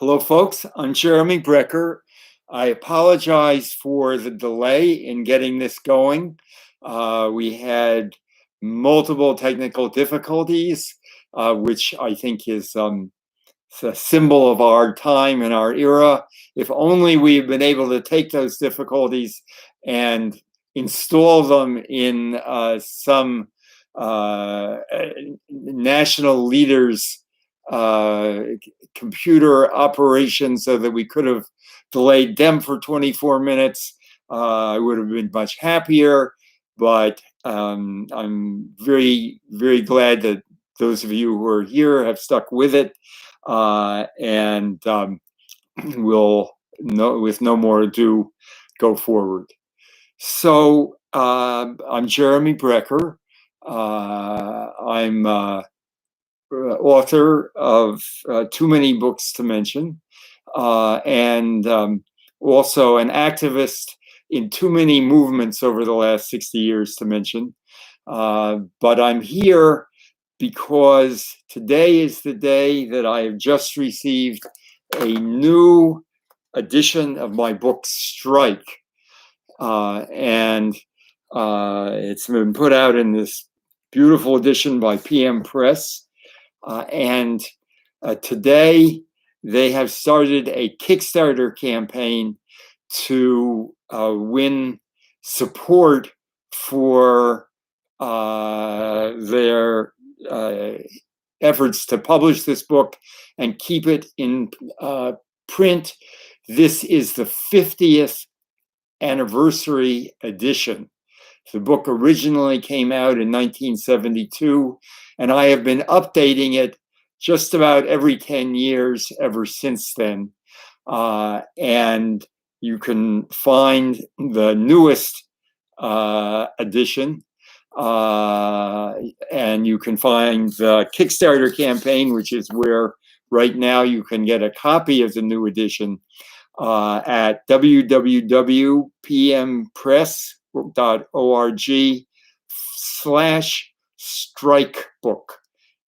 Hello, folks. I'm Jeremy Brecher. I apologize for the delay in getting this going. We had multiple technical difficulties, which I think is a symbol of our time and our era. If only we had been able to take those difficulties and install them in some national leaders' computer operation so that we could have delayed them for 24 minutes. I would have been much happier, but I'm very, very glad that those of you who are here have stuck with it, and we'll, with no more ado, go forward. So I'm Jeremy Brecher. I'm author of too many books to mention, and also an activist in too many movements over the last 60 years to mention. But I'm here because today is the day that I have just received a new edition of my book, Strike. And it's been put out in this beautiful edition by PM Press. And today they have started a Kickstarter campaign to win support for their efforts to publish this book and keep it in print. This is the 50th anniversary edition. The book originally came out in 1972, and I have been updating it just about every 10 years ever since then. And you can find the newest edition, and you can find the Kickstarter campaign, which is where right now you can get a copy of the new edition at www.pmpress.org/strikebook.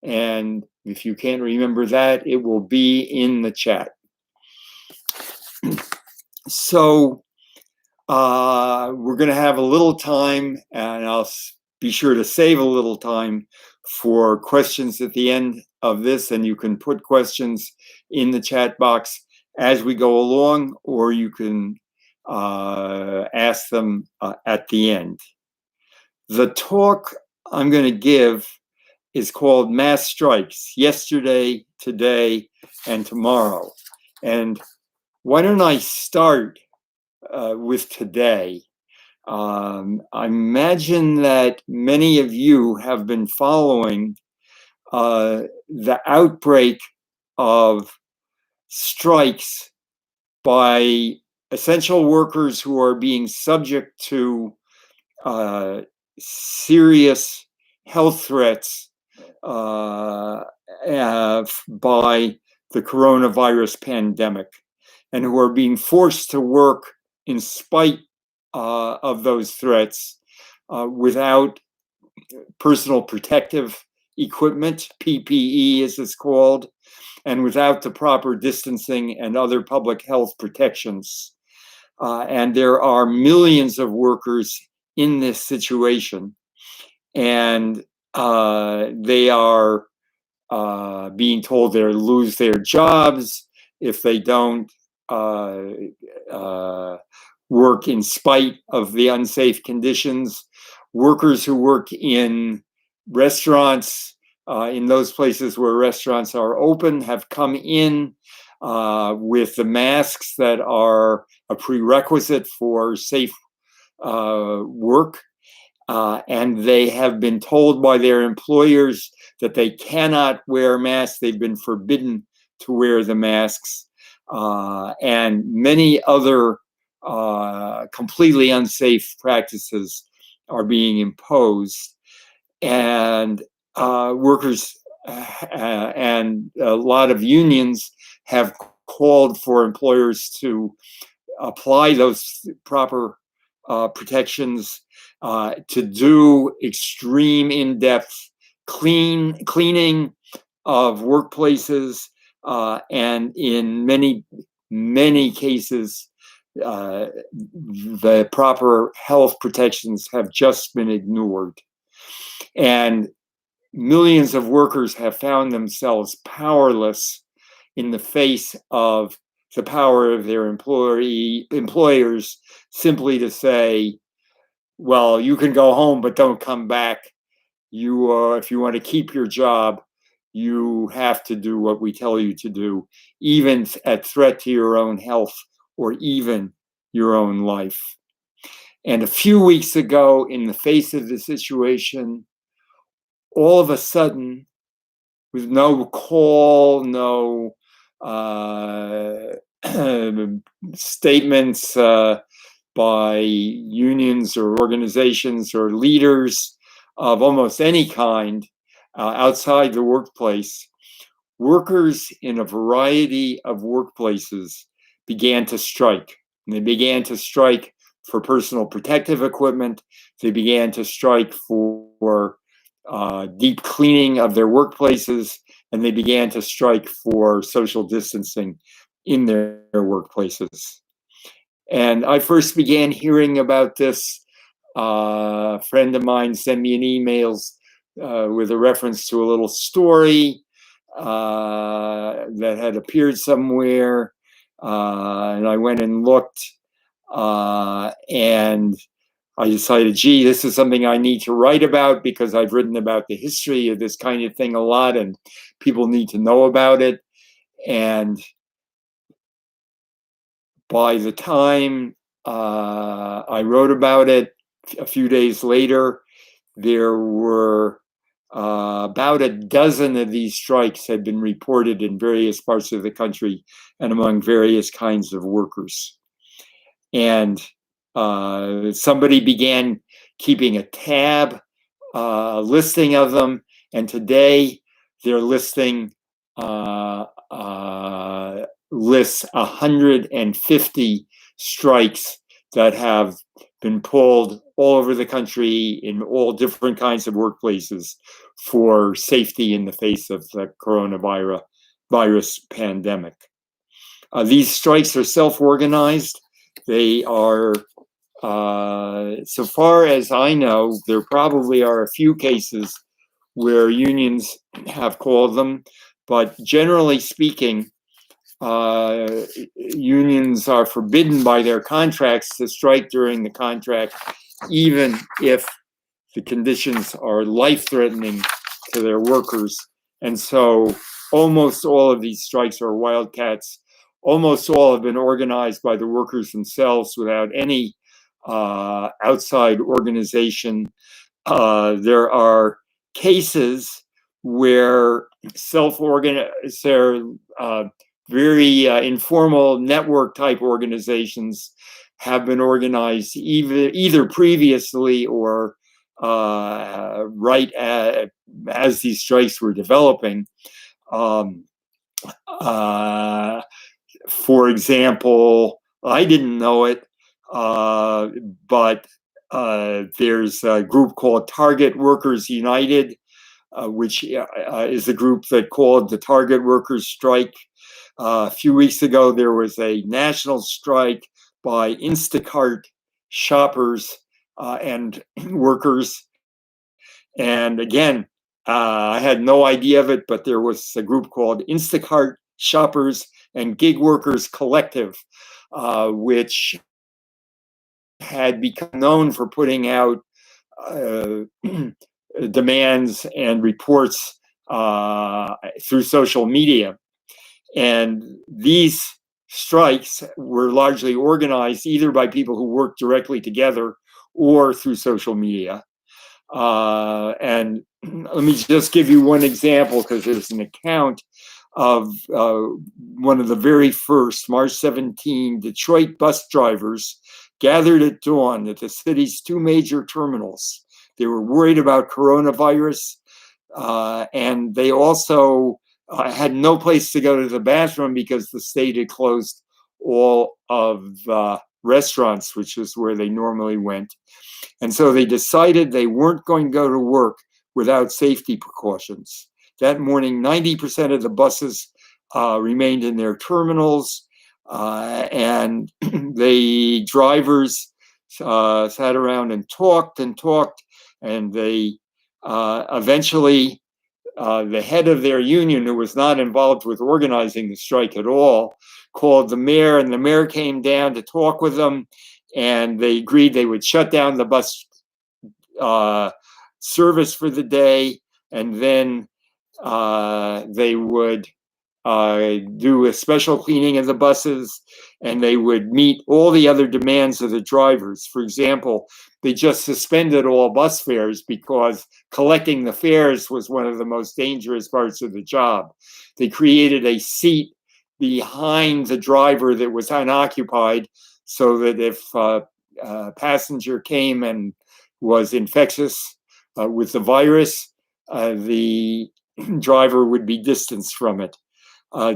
And if you can't remember that, it will be in the chat. So we're going to have a little time, and I'll be sure to save a little time for questions at the end of this, and you can put questions in the chat box as we go along, or you can ask them at the end. The talk I'm going to give is called Mass Strikes, Yesterday, Today, and Tomorrow. And why don't I start with today? I imagine that many of you have been following the outbreak of strikes by essential workers who are being subject to serious health threats by the coronavirus pandemic, and who are being forced to work in spite of those threats without personal protective equipment, PPE as it's called, and without the proper distancing and other public health protections. And there are millions of workers in this situation, and they are being told they'll lose their jobs if they don't work in spite of the unsafe conditions. Workers who work in restaurants, in those places where restaurants are open, have come in with the masks that are a prerequisite for safe work. And they have been told by their employers that they cannot wear masks. They've been forbidden to wear the masks. And many other completely unsafe practices are being imposed. And workers and a lot of unions have called for employers to apply those proper protections, to do extreme in-depth cleaning of workplaces, and in many cases, the proper health protections have just been ignored. And millions of workers have found themselves powerless in the face of the power of their employers simply to say, well, you can go home, but don't come back. If you want to keep your job, you have to do what we tell you to do, even at threat to your own health or even your own life. And a few weeks ago, in the face of the situation, all of a sudden, with no call, no statements by unions or organizations or leaders of almost any kind outside the workplace, workers in a variety of workplaces began to strike. And they began to strike for personal protective equipment. They began to strike for deep cleaning of their workplaces, and they began to strike for social distancing in their workplaces. And I first began hearing about this. A friend of mine sent me an email with a reference to a little story that had appeared somewhere. And I went and looked, and I decided, gee, this is something I need to write about because I've written about the history of this kind of thing a lot and people need to know about it. And by the time I wrote about it, a few days later, there were about a dozen of these strikes had been reported in various parts of the country and among various kinds of workers. And somebody began keeping a tab listing of them, and today their listing lists 150 strikes that have been pulled all over the country in all different kinds of workplaces for safety in the face of the coronavirus pandemic. These strikes are self-organized. They are, so far as I know, there probably are a few cases where unions have called them, but generally speaking, unions are forbidden by their contracts to strike during the contract, even if the conditions are life-threatening to their workers. And so almost all of these strikes are wildcats. Almost all have been organized by the workers themselves without any outside organization. There are cases where self-organized, very informal network type organizations have been organized either previously or right as these strikes were developing. For example, I didn't know it, but there's a group called Target Workers United, which is a group that called the Target Workers Strike. A few weeks ago, there was a national strike by Instacart shoppers and workers. And again, I had no idea of it, but there was a group called Instacart Shoppers and Gig Workers Collective, which had become known for putting out demands and reports through social media. And these strikes were largely organized either by people who worked directly together or through social media. And let me just give you one example, because there's an account of one of the very first, March 17, Detroit bus drivers gathered at dawn at the city's two major terminals. They were worried about coronavirus, and they also had no place to go to the bathroom because the state had closed all of the restaurants, which is where they normally went. And so they decided they weren't going to go to work without safety precautions. That morning, 90% of the buses remained in their terminals, and the drivers sat around and talked, and they eventually, the head of their union, who was not involved with organizing the strike at all, called the mayor, and the mayor came down to talk with them, and they agreed they would shut down the bus service for the day, and then they would do a special cleaning of the buses, and they would meet all the other demands of the drivers. For example, they just suspended all bus fares because collecting the fares was one of the most dangerous parts of the job. They created a seat behind the driver that was unoccupied, so that if a passenger came and was infectious with the virus, the driver would be distanced from it.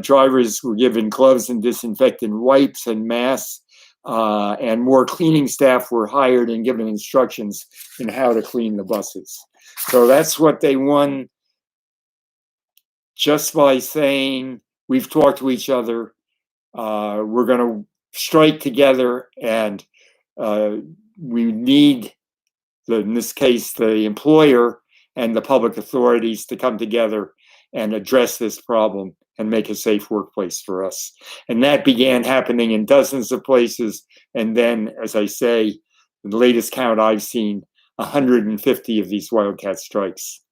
Drivers were given gloves and disinfectant wipes and masks, and more cleaning staff were hired and given instructions in how to clean the buses. So that's what they won just by saying, we've talked to each other, we're going to strike together, and we need, in this case, the employer and the public authorities to come together and address this problem and make a safe workplace for us. And that began happening in dozens of places. And then, as I say, the latest count I've seen, 150 of these Wildcat strikes.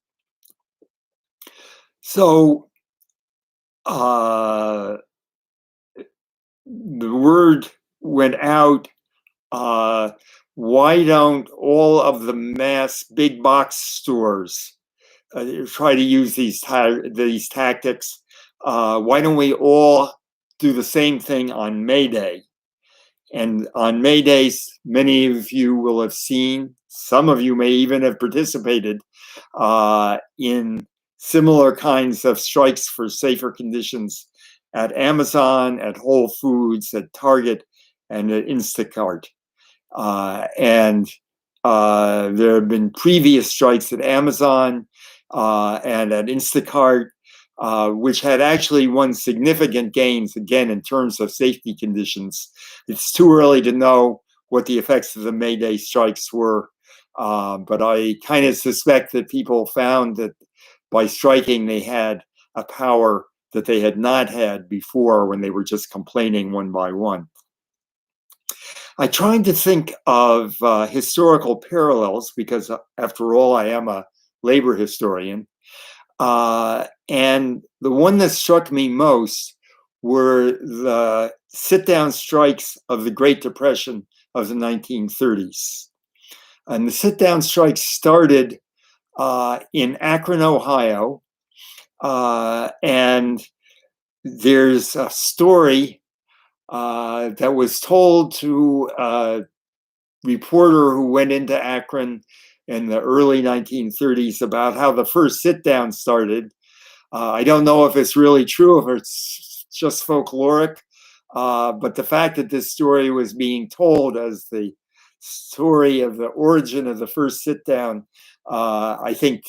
So the word went out, why don't all of the mass big box stores try to use these tactics? Why don't we all do the same thing on Mayday? And on Maydays, many of you will have seen, some of you may even have participated in similar kinds of strikes for safer conditions at Amazon, at Whole Foods, at Target, and at Instacart. And there have been previous strikes at Amazon and at Instacart, which had actually won significant gains, again, in terms of safety conditions. It's too early to know what the effects of the Mayday strikes were, but I kind of suspect that people found that by striking, they had a power that they had not had before when they were just complaining one by one. I tried to think of historical parallels because, after all, I am a labor historian. And the one that struck me most were the sit-down strikes of the Great Depression of the 1930s. And the sit-down strikes started in Akron, Ohio. And there's a story that was told to a reporter who went into Akron in the early 1930s about how the first sit-down started. I don't know if it's really true, if it's just folkloric, but the fact that this story was being told as the story of the origin of the first sit-down, I think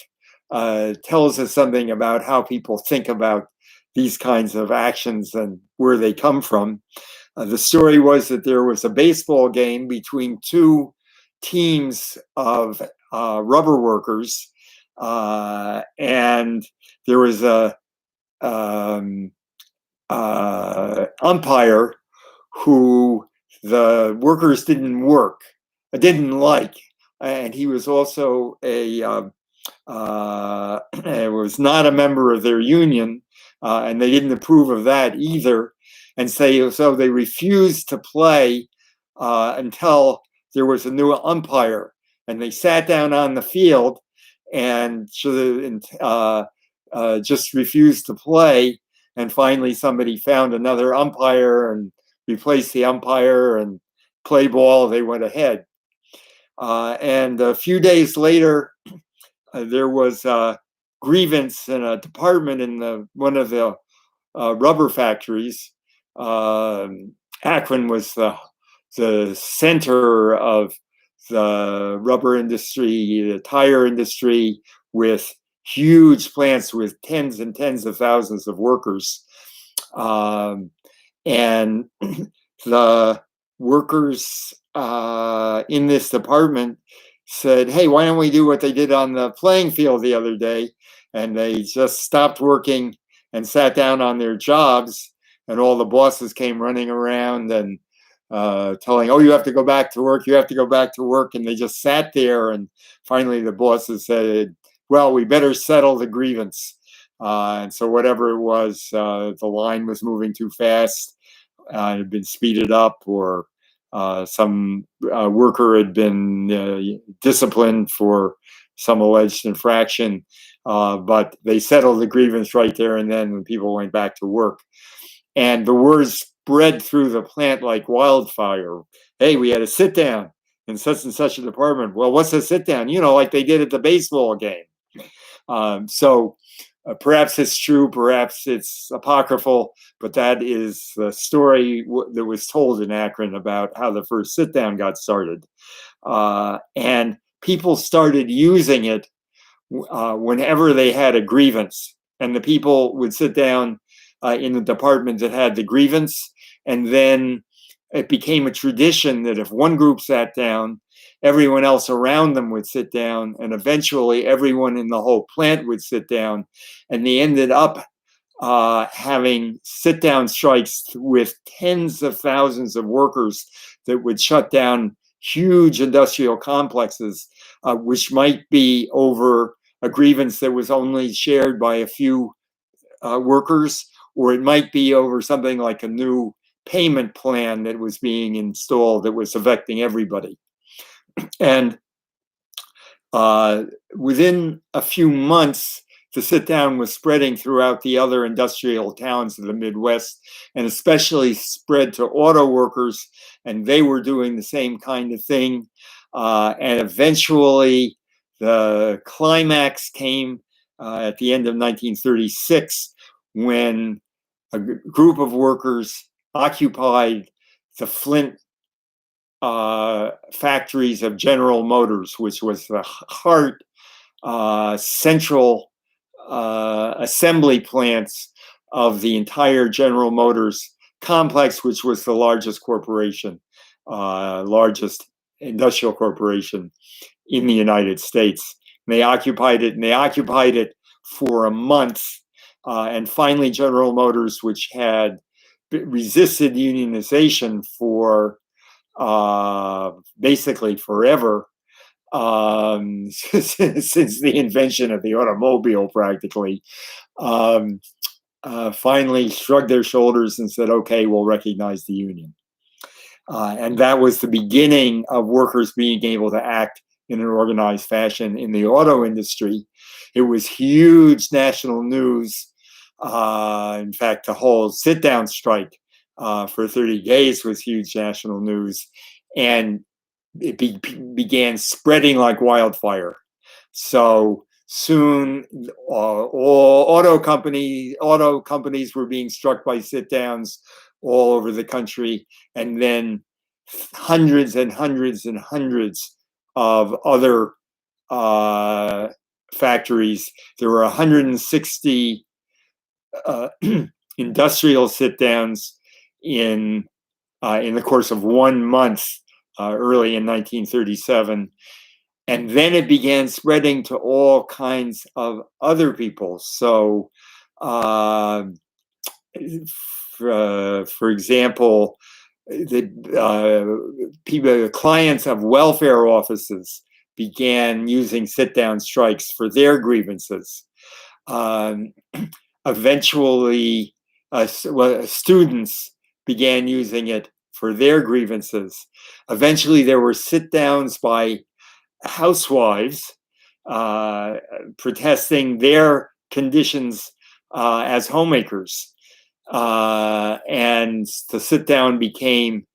tells us something about how people think about these kinds of actions and where they come from. The story was that there was a baseball game between two teams of rubber workers, and there was a umpire who the workers didn't like, and he was also was not a member of their union, and they didn't approve of that either. And so they refused to play until there was a new umpire. And they sat down on the field and just refused to play. And finally, somebody found another umpire and replaced the umpire and play ball. They went ahead. And a few days later, there was a grievance in a department in one of the rubber factories. Akron was the center of the rubber industry, the tire industry, with huge plants with tens and tens of thousands of workers. And the workers in this department said, hey, why don't we do what they did on the playing field the other day? And they just stopped working and sat down on their jobs, and all the bosses came running around and telling, oh, you have to go back to work, you have to go back to work. And they just sat there. And finally the bosses said, well, we better settle the grievance. And so whatever it was, the line was moving too fast, it had been speeded up, or some worker had been disciplined for some alleged infraction. But they settled the grievance right there and then when people went back to work. And the word spread through the plant like wildfire. Hey, we had a sit down in such and such a department. Well, what's a sit down? You know, like they did at the baseball game. So perhaps it's true, perhaps it's apocryphal, but that is the story that was told in Akron about how the first sit down got started. And people started using it whenever they had a grievance. And the people would sit down in the department that had the grievance. And then it became a tradition that if one group sat down, everyone else around them would sit down, and eventually everyone in the whole plant would sit down. And they ended up having sit-down strikes with tens of thousands of workers that would shut down huge industrial complexes, which might be over a grievance that was only shared by a few workers, or it might be over something like a new payment plan that was being installed that was affecting everybody. And within a few months, the sit down was spreading throughout the other industrial towns of the Midwest, and especially spread to auto workers, and they were doing the same kind of thing. And eventually, the climax came at the end of 1936 when a group of workers occupied the Flint factories of General Motors, which was the heart central assembly plants of the entire General Motors complex, which was the largest corporation, largest industrial corporation in the United States. And they occupied it for a month. And finally, General Motors, which had resisted unionization for basically forever, since the invention of the automobile, practically, finally shrugged their shoulders and said, okay, we'll recognize the union. And that was the beginning of workers being able to act in an organized fashion in the auto industry. It was huge national news. In fact, the whole sit-down strike for 30 days was huge national news. And it began spreading like wildfire. So soon, all auto companies were being struck by sit-downs all over the country, and then hundreds and hundreds and hundreds of other factories. There were 160 industrial sit-downs in the course of 1 month. Early in 1937. And then it began spreading to all kinds of other people. So, for example, the clients of welfare offices began using sit-down strikes for their grievances. Eventually, students began using it for their grievances. Eventually, there were sit-downs by housewives protesting their conditions as homemakers. And the sit-down became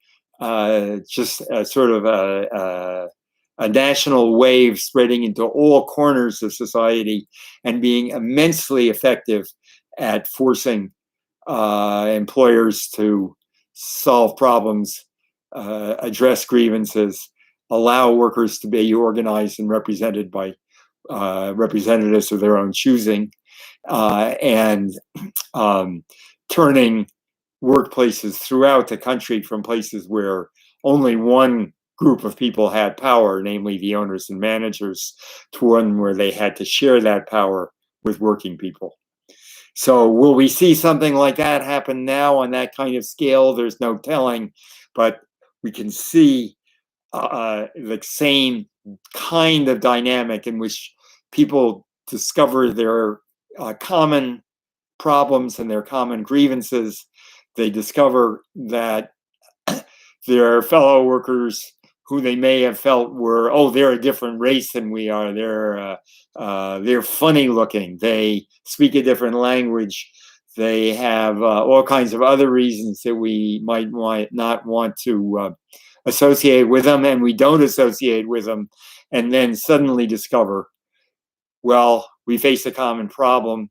just a sort of a national wave spreading into all corners of society and being immensely effective at forcing employers to solve problems, address grievances, allow workers to be organized and represented by representatives of their own choosing, and turning workplaces throughout the country from places where only one group of people had power, namely the owners and managers, to one where they had to share that power with working people. So will we see something like that happen now on that kind of scale? There's no telling, but we can see the same kind of dynamic in which people discover their common problems and their common grievances. They discover that their fellow workers who they may have felt were, oh, they're a different race than we are. They're funny looking. They speak a different language. They have all kinds of other reasons that we might not want to associate with them, and we don't associate with them, and then suddenly discover, well, we face a common problem.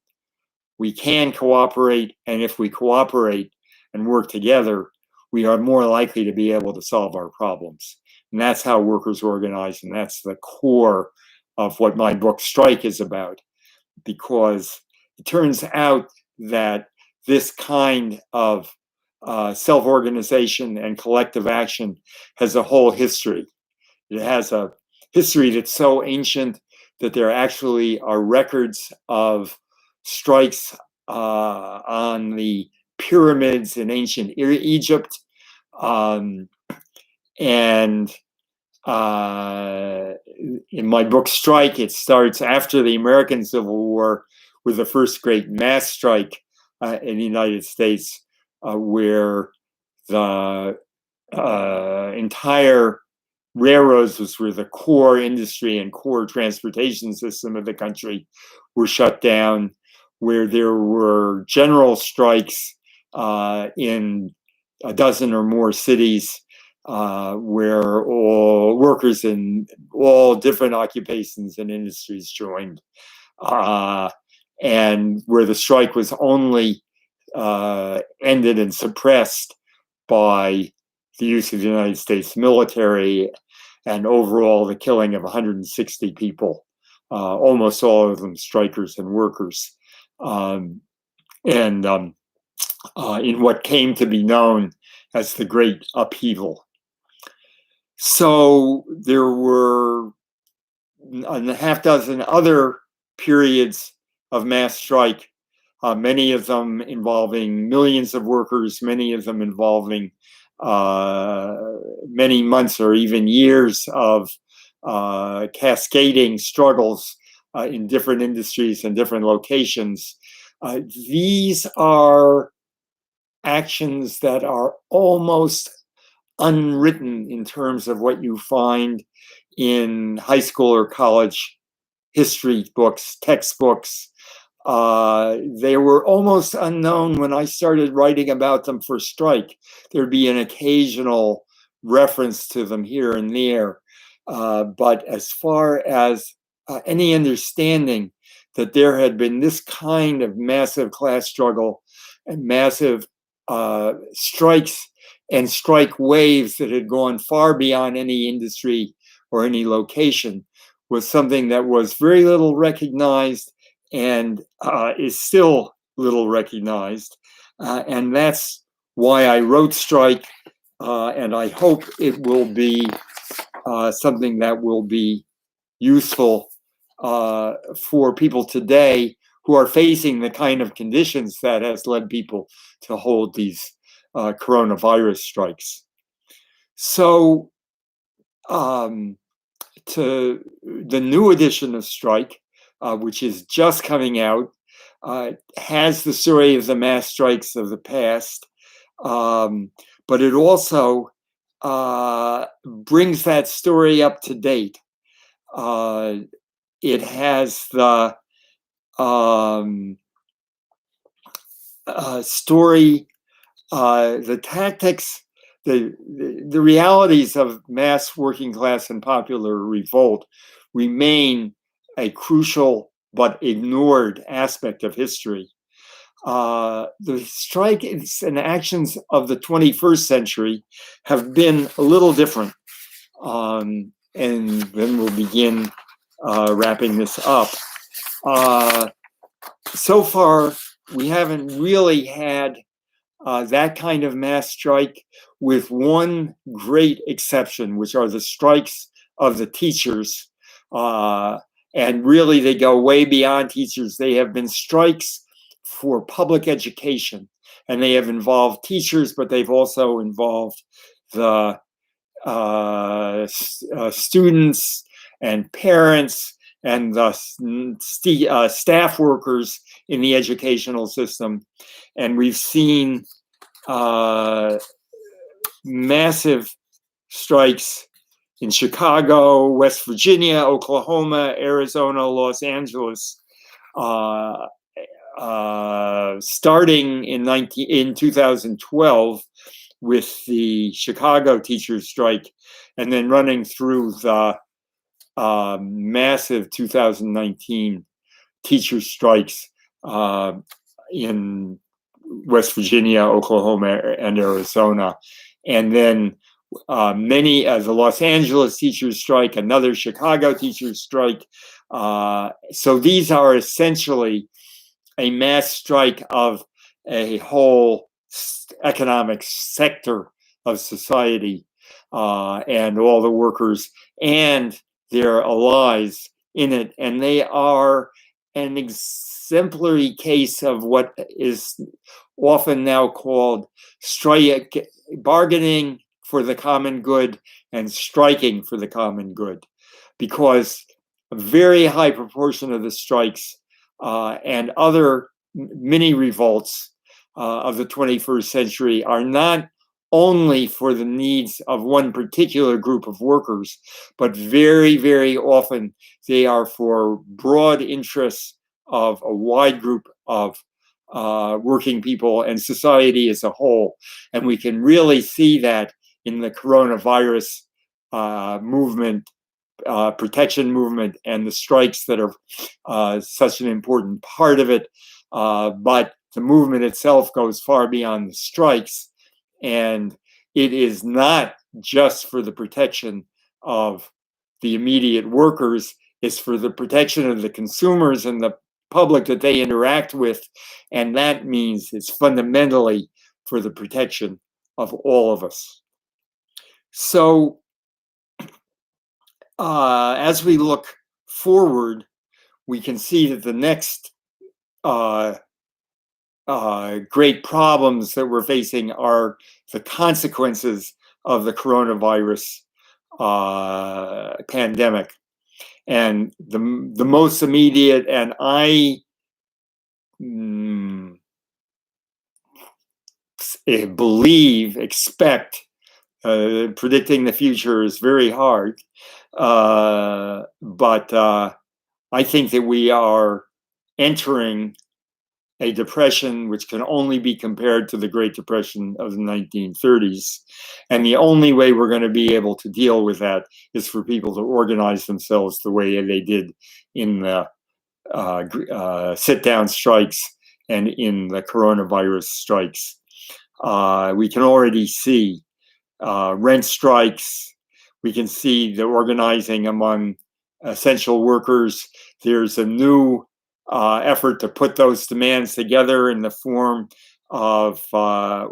We can cooperate, and if we cooperate and work together, we are more likely to be able to solve our problems. And that's how workers organize, and that's the core of what my book Strike is about, because it turns out that this kind of self-organization and collective action has a whole history. It has a history that's so ancient that there actually are records of strikes on the pyramids in ancient Egypt. And in my book Strike, it starts after the American Civil War with the first great mass strike in the United States, where the entire railroads, which were the core industry and core transportation system of the country, were shut down, where there were general strikes in a dozen or more cities, where all workers in all different occupations and industries joined, and where the strike was only ended and suppressed by the use of the United States military and overall the killing of 160 people, almost all of them strikers and workers, in what came to be known as the Great Upheaval. So there were a half dozen other periods of mass strike, many of them involving millions of workers, many of them involving many months or even years of cascading struggles in different industries and different locations. These are actions that are almost unwritten in terms of what you find in high school or college history books, textbooks. They were almost unknown when I started writing about them for Strike. There'd be an occasional reference to them here and there. But as far as any understanding that there had been this kind of massive class struggle and massive strikes and strike waves that had gone far beyond any industry or any location was something that was very little recognized and is still little recognized. And that's why I wrote Strike, and I hope it will be something that will be useful for people today who are facing the kind of conditions that has led people to hold these coronavirus strikes. So to the new edition of Strike, which is just coming out, has the story of the mass strikes of the past, but it also brings that story up to date. It has the story, the tactics, the realities of mass working class and popular revolt remain a crucial but ignored aspect of history. The strikes and actions of the 21st century have been a little different. And then we'll begin wrapping this up. So far, we haven't really had that kind of mass strike, with one great exception, which are the strikes of the teachers. And really, they go way beyond teachers. They have been strikes for public education, and they have involved teachers, but they've also involved the students and parents and the staff workers in the educational system. And we've seen massive strikes in Chicago, West Virginia, Oklahoma, Arizona, Los Angeles, starting in 2012 with the Chicago teachers strike, and then running through the massive 2019 teachers strikes in West Virginia, Oklahoma, and Arizona. And then the Los Angeles teachers strike, another Chicago teachers strike. So these are essentially a mass strike of a whole economic sector of society, and all the workers and their allies in it. And they are an exemplary case of what is often now called strike bargaining for the common good and striking for the common good, because a very high proportion of the strikes and other mini revolts of the 21st century are not only for the needs of one particular group of workers, but very, very often they are for broad interests of a wide group of working people and society as a whole. And we can really see that in the coronavirus movement, protection movement, and the strikes that are such an important part of it. But the movement itself goes far beyond the strikes, and it is not just for the protection of the immediate workers, it's for the protection of the consumers and the public that they interact with, and that means it's fundamentally for the protection of all of us. So as we look forward, we can see that the next great problems that we're facing are the consequences of the coronavirus pandemic. And the most immediate, and I expect, predicting the future is very hard, but I think that we are entering a depression which can only be compared to the Great Depression of the 1930s. And the only way we're going to be able to deal with that is for people to organize themselves the way they did in the sit-down strikes and in the coronavirus strikes. We can already see rent strikes. We can see the organizing among essential workers. There's a new effort to put those demands together in the form of a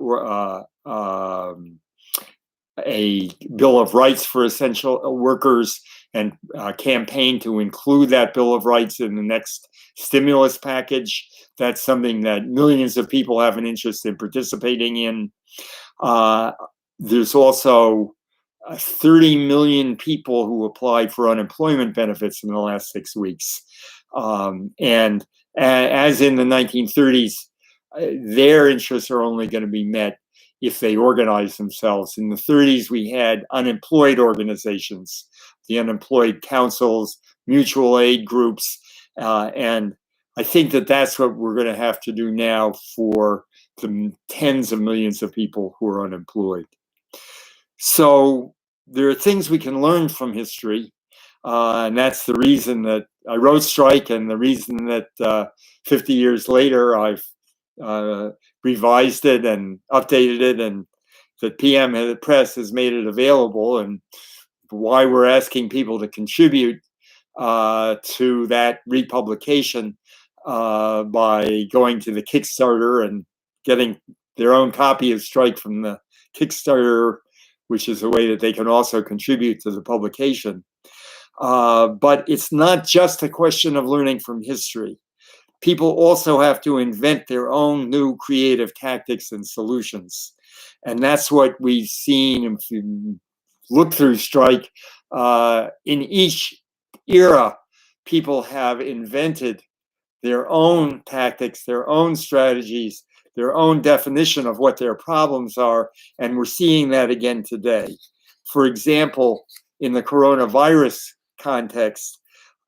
Bill of Rights for essential workers, and campaign to include that Bill of Rights in the next stimulus package. That's something that millions of people have an interest in participating in. There's also 30 million people who applied for unemployment benefits in the last 6 weeks. And as in the 1930s, their interests are only going to be met if they organize themselves. In the 30s, we had unemployed organizations, the unemployed councils, mutual aid groups, and I think that that's what we're going to have to do now for the tens of millions of people who are unemployed. So there are things we can learn from history, and that's the reason that I wrote Strike, and the reason that 50 years later I've revised it and updated it, and that PM Press has made it available, and why we're asking people to contribute to that republication. by going to the Kickstarter and getting their own copy of Strike from the Kickstarter, which is a way that they can also contribute to the publication. But it's not just a question of learning from history. People also have to invent their own new creative tactics and solutions. And that's what we've seen if you look through Strike. In each era, people have invented their own tactics, their own strategies, their own definition of what their problems are. And we're seeing that again today. For example, in the coronavirus context,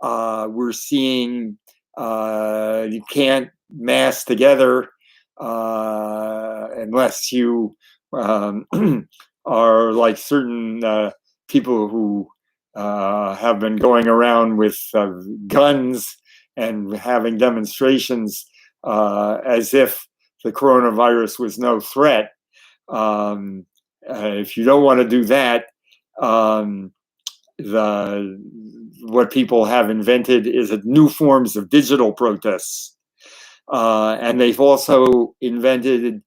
we're seeing you can't mass together unless you are like certain people who have been going around with guns and having demonstrations as if the coronavirus was no threat. If you don't want to do that, what people have invented is new forms of digital protests. And they've also invented,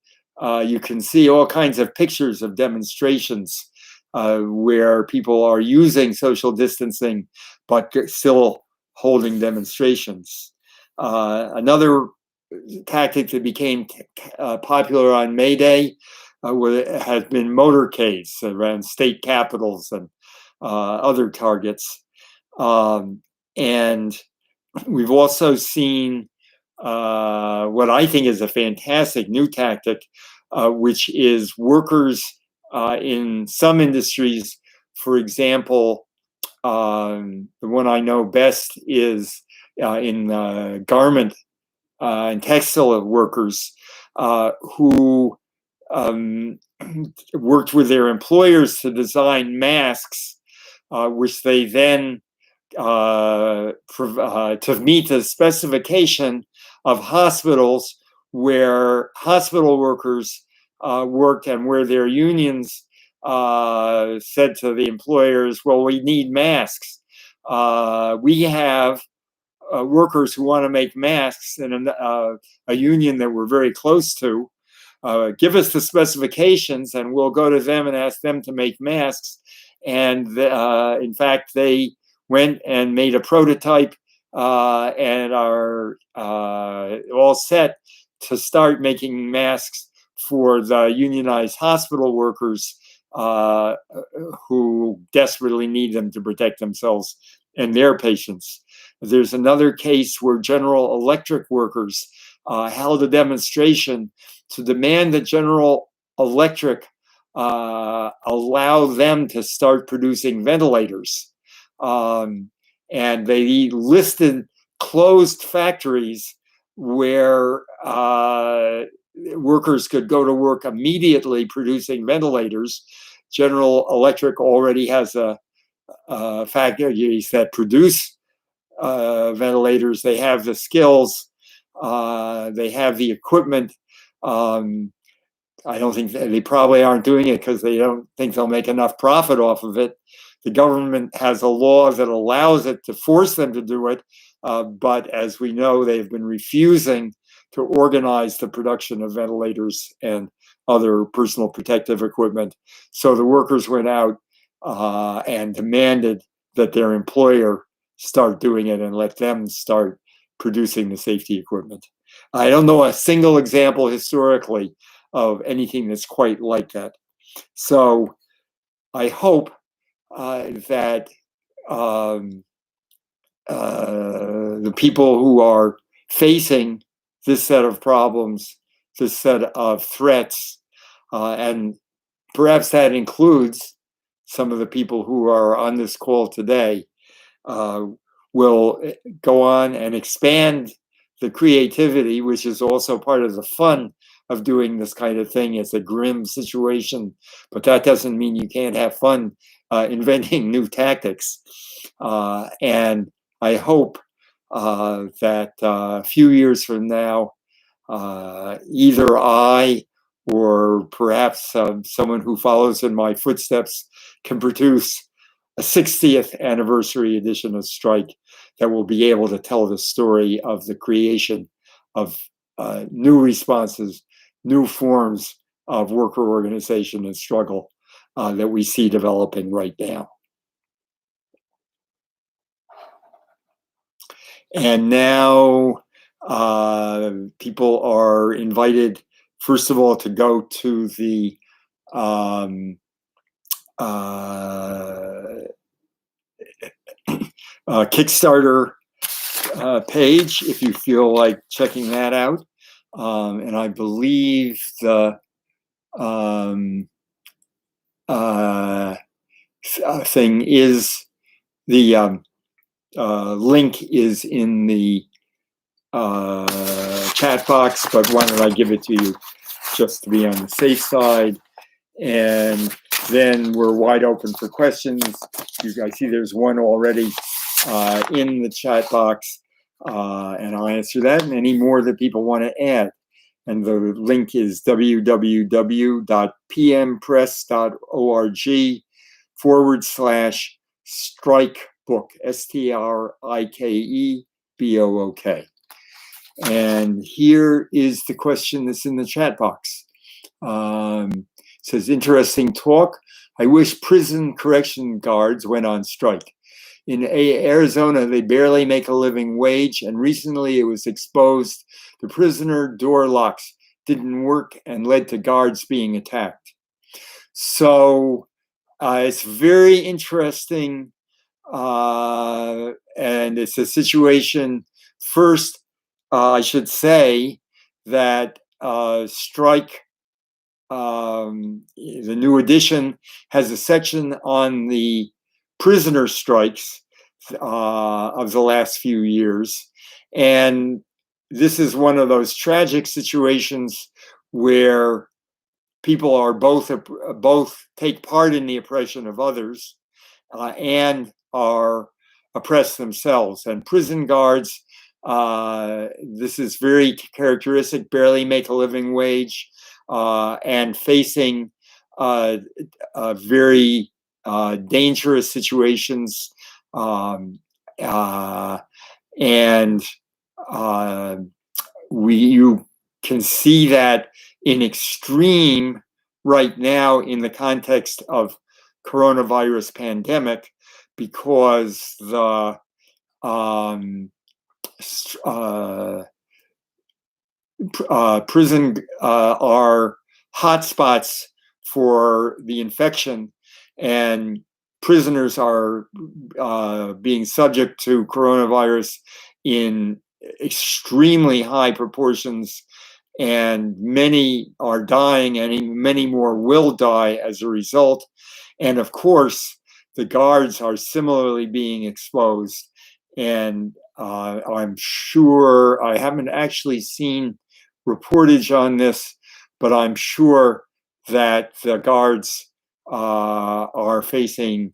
you can see all kinds of pictures of demonstrations where people are using social distancing, but still holding demonstrations. Another tactic that became popular on Mayday has been motorcades around state capitals and other targets. And we've also seen what I think is a fantastic new tactic, which is workers in some industries. For example, the one I know best is in garment and textile workers who worked with their employers to design masks, which they then, to meet the specification of hospitals where hospital workers worked and where their unions said to the employers, well, we need masks. We have workers who want to make masks in a union that we're very close to. Give us the specifications and we'll go to them and ask them to make masks. And in fact, they went and made a prototype and are all set to start making masks for the unionized hospital workers who desperately need them to protect themselves and their patients. There's another case where General Electric workers held a demonstration to demand that General Electric allow them to start producing ventilators. And they listed closed factories where workers could go to work immediately producing ventilators. General Electric already has factories that produce ventilators. They have the skills, they have the equipment. I don't think they probably aren't doing it because they don't think they'll make enough profit off of it. The government has a law that allows it to force them to do it, but as we know, they've been refusing to organize the production of ventilators and other personal protective equipment. So the workers went out and demanded that their employer start doing it and let them start producing the safety equipment. I don't know a single example historically of anything that's quite like that. So I hope that the people who are facing this set of problems, this set of threats, and perhaps that includes some of the people who are on this call today, will go on and expand the creativity, which is also part of the fun of doing this kind of thing. It's a grim situation, but that doesn't mean you can't have fun inventing new tactics. And I hope that a few years from now, either I or perhaps someone who follows in my footsteps can produce a 60th anniversary edition of Strike that will be able to tell the story of the creation of new responses, new forms of worker organization and struggle that we see developing right now. And now people are invited, first of all, to go to the Kickstarter page if you feel like checking that out. And I believe the thing is, the link is in the chat box, but why don't I give it to you just to be on the safe side. And then we're wide open for questions. I see there's one already in the chat box, and I'll answer that and any more that people want to add. And the link is www.pmpress.org/strikebook, STRIKEBOOK. And here is the question that's in the chat box. It says, interesting talk. I wish prison correction guards went on strike. In Arizona, they barely make a living wage, and recently it was exposed the prisoner door locks didn't work and led to guards being attacked. So it's very interesting, and it's a situation. First, I should say that Strike, the new edition, has a section on the prisoner strikes of the last few years. And this is one of those tragic situations where people are both take part in the oppression of others and are oppressed themselves. And prison guards, this is very characteristic, barely make a living wage and facing very dangerous situations, and you can see that in extreme right now in the context of coronavirus pandemic, because the prison are hotspots for the infection, and prisoners are being subject to coronavirus in extremely high proportions, and many are dying, and many more will die as a result. And of course, the guards are similarly being exposed. And I'm sure, I haven't actually seen reportage on this, but I'm sure that the guards are facing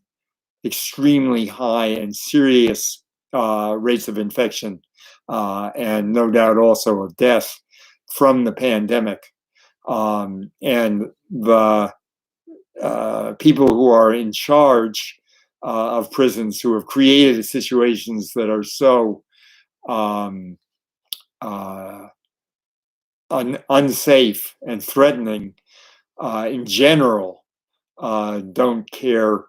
extremely high and serious rates of infection, and no doubt also of death from the pandemic. And the people who are in charge of prisons, who have created situations that are so unsafe and threatening in general, don't care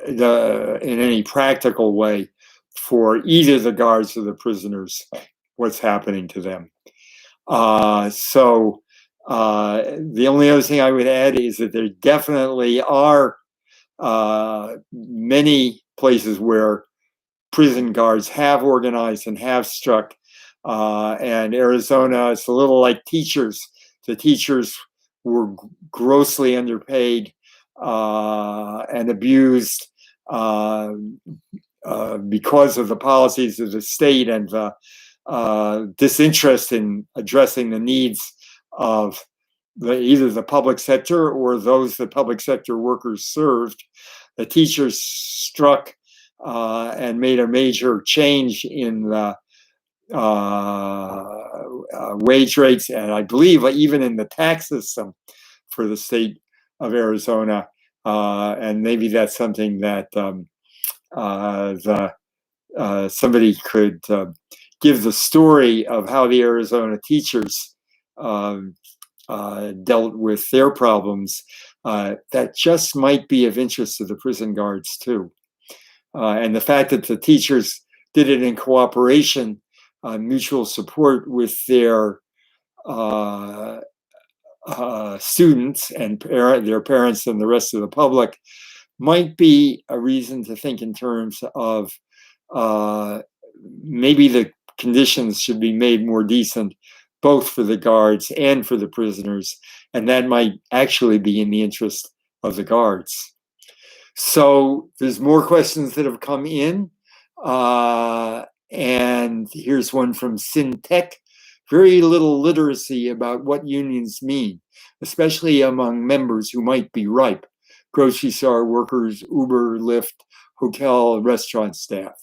in any practical way for either the guards or the prisoners what's happening to them. So the only other thing I would add is that there definitely are many places where prison guards have organized and have struck. And Arizona, it's a little like teachers. The teachers were grossly underpaid and abused because of the policies of the state and the disinterest in addressing the needs of either the public sector or those the public sector workers served. The teachers struck and made a major change in the wage rates, and I believe even in the tax system for the state of Arizona. and maybe that's something that somebody could give the story of how the Arizona teachers dealt with their problems. That just might be of interest to the prison guards too. And the fact that the teachers did it in cooperation, mutual support with their students and their parents and the rest of the public might be a reason to think in terms of maybe the conditions should be made more decent, both for the guards and for the prisoners, and that might actually be in the interest of the guards. So there's more questions that have come in, and here's one from Syntech. Very little literacy about what unions mean, especially among members who might be ripe. Grocery store workers, Uber, Lyft, hotel, restaurant staff.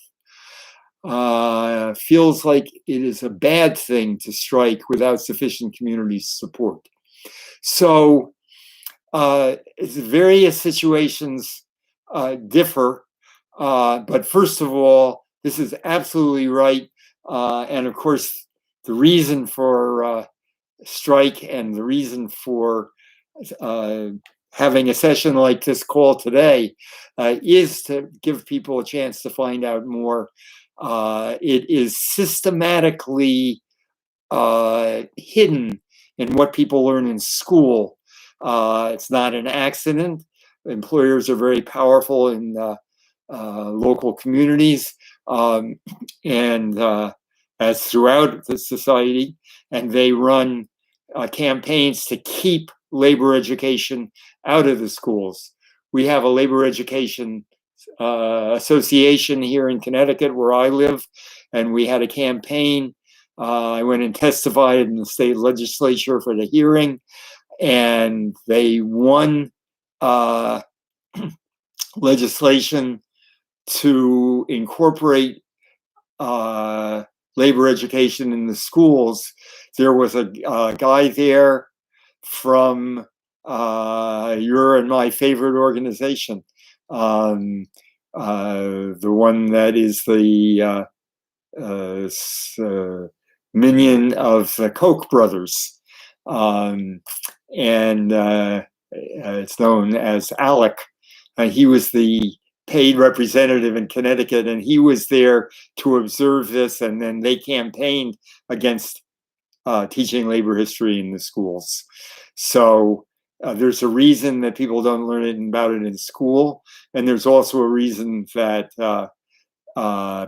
Feels like it is a bad thing to strike without sufficient community support. So various situations differ, but first of all, this is absolutely right. And of course, the reason for strike and the reason for having a session like this call today is to give people a chance to find out more. It is systematically hidden in what people learn in school. It's not an accident. Employers are very powerful in local communities and as throughout the society, and they run campaigns to keep labor education out of the schools. We have a labor education association here in Connecticut where I live, and we had a campaign. I went and testified in the state legislature for the hearing, and they won legislation to incorporate labor education in the schools. There was a guy there from your and my favorite organization, the one that is the minion of the Koch brothers, and it's known as Alec. He was the paid representative in Connecticut, and he was there to observe this, and then they campaigned against teaching labor history in the schools. So there's a reason that people don't learn about it in school, and there's also a reason that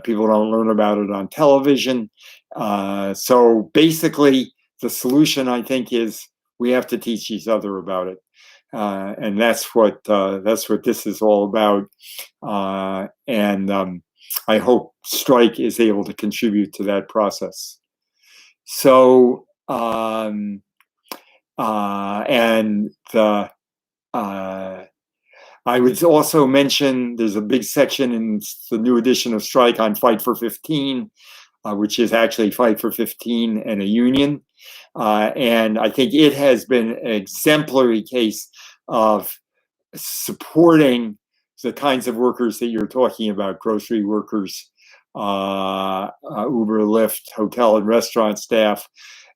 people don't learn about it on television. So basically, the solution, I think, is we have to teach each other about it. And that's what this is all about. And I hope strike is able to contribute to that process. So I would also mention there's a big section in the new edition of Strike on Fight for 15, which is actually Fight for 15 and a union. And I think it has been an exemplary case of supporting the kinds of workers that you're talking about, grocery workers, Uber, Lyft, hotel and restaurant staff,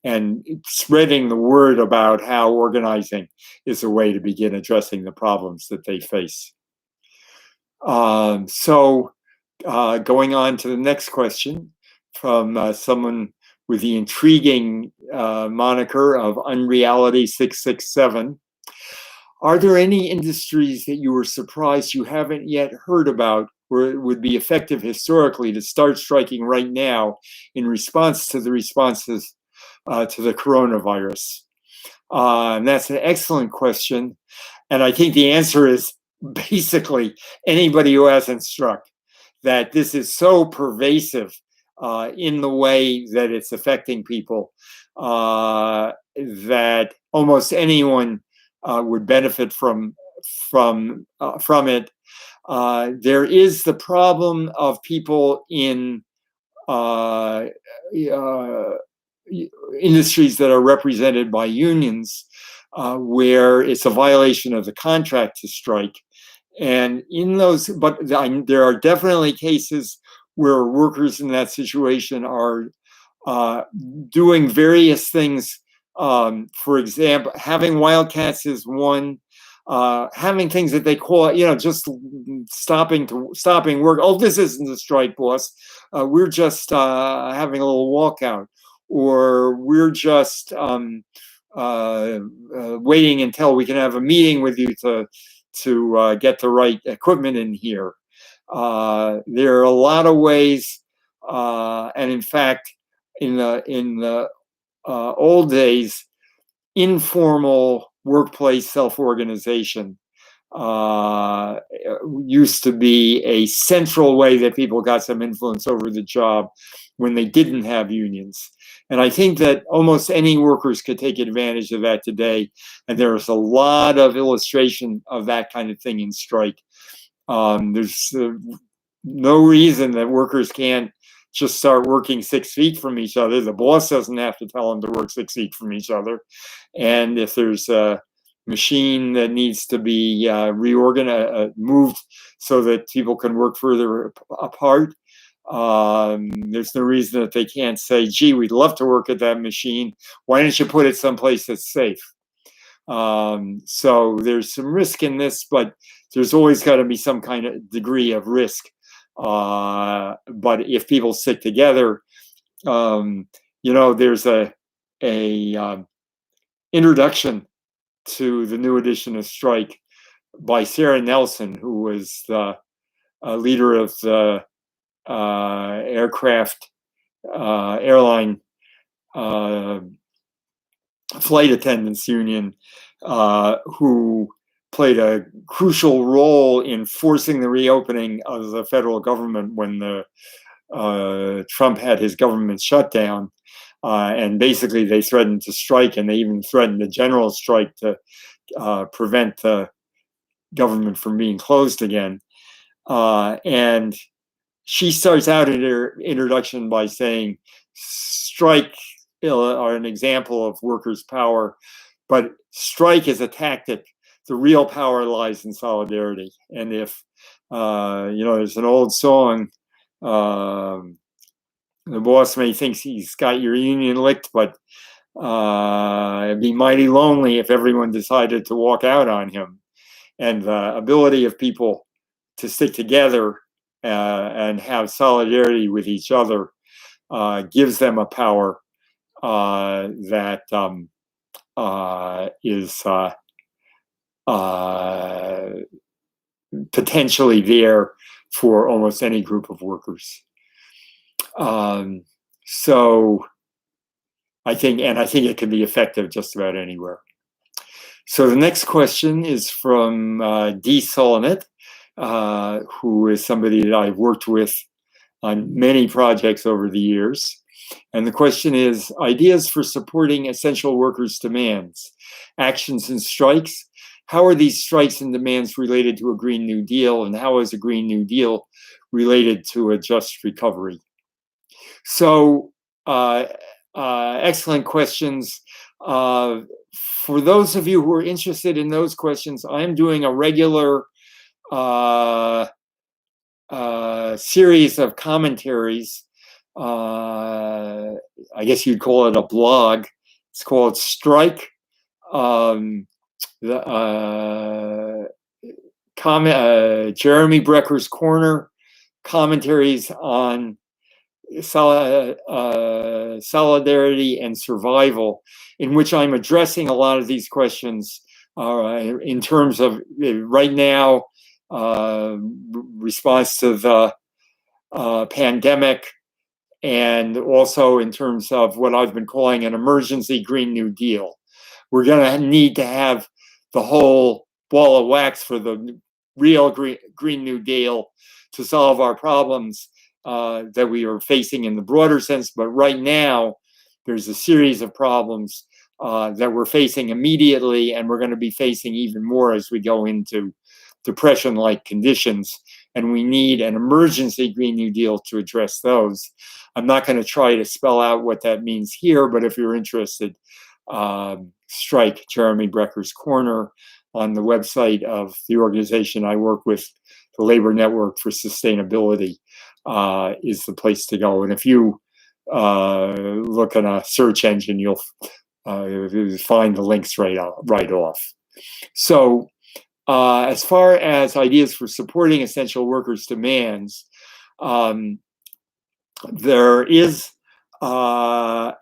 and spreading the word about how organizing is a way to begin addressing the problems that they face. So going on to the next question from someone with the intriguing moniker of Unreality 667. Are there any industries that you were surprised you haven't yet heard about where it would be effective historically to start striking right now in response to the responses to the coronavirus? And that's an excellent question. And I think the answer is basically anybody who hasn't struck, that this is so pervasive in the way that it's affecting people that almost anyone would benefit from it. There is the problem of people in industries that are represented by unions, where it's a violation of the contract to strike. And in those, but there are definitely cases where workers in that situation are doing various things. For example, having wildcats is one. Having things that they call, just stopping work. Oh, this isn't a strike, boss. We're just having a little walkout, or we're just waiting until we can have a meeting with you to get the right equipment in here. There are a lot of ways, and in fact, in the old days, informal workplace self-organization used to be a central way that people got some influence over the job when they didn't have unions. And I think that almost any workers could take advantage of that today. And there's a lot of illustration of that kind of thing in strike. There's no reason that workers can't just start working 6 feet from each other. The boss doesn't have to tell them to work 6 feet from each other. And if there's a machine that needs to be reorganized, moved so that people can work further apart, there's no reason that they can't say, gee, we'd love to work at that machine. Why don't you put it someplace that's safe? So there's some risk in this, but there's always got to be some kind of degree of risk. But if people stick together, there's a introduction to the new edition of Strike by Sarah Nelson, who was the leader of the airline flight attendants union, who played a crucial role in forcing the reopening of the federal government when Trump had his government shutdown. And basically they threatened to strike, and they even threatened a general strike to prevent the government from being closed again. And she starts out in her introduction by saying, strike are an example of workers' power, but strike is a tactic. The real power lies in solidarity. And if, there's an old song, the boss may think he's got your union licked, but it'd be mighty lonely if everyone decided to walk out on him. And the ability of people to stick together and have solidarity with each other gives them a power that is potentially there for almost any group of workers. So I think it can be effective just about anywhere. So the next question is from D. Solonet, who is somebody that I've worked with on many projects over the years. And the question is, ideas for supporting essential workers' demands, actions and strikes. How are these strikes and demands related to a Green New Deal, and how is a Green New Deal related to a just recovery? So, excellent questions. For those of you who are interested in those questions, I'm doing a regular series of commentaries. I guess you'd call it a blog. It's called Strike. Jeremy Brecker's Corner, commentaries on solidarity and survival, in which I'm addressing a lot of these questions in terms of right now, response to the pandemic, and also in terms of what I've been calling an emergency Green New Deal. We're going to need to have the whole ball of wax for the real Green New Deal to solve our problems that we are facing in the broader sense. But right now, there's a series of problems that we're facing immediately, and we're going to be facing even more as we go into depression-like conditions. And we need an emergency Green New Deal to address those. I'm not going to try to spell out what that means here, but if you're interested, Strike, Jeremy Brecker's Corner. on the website of the organization I work with, the Labor Network for Sustainability, is the place to go. And if you look in a search engine, you'll find the links right off. So as far as ideas for supporting essential workers' demands, there is a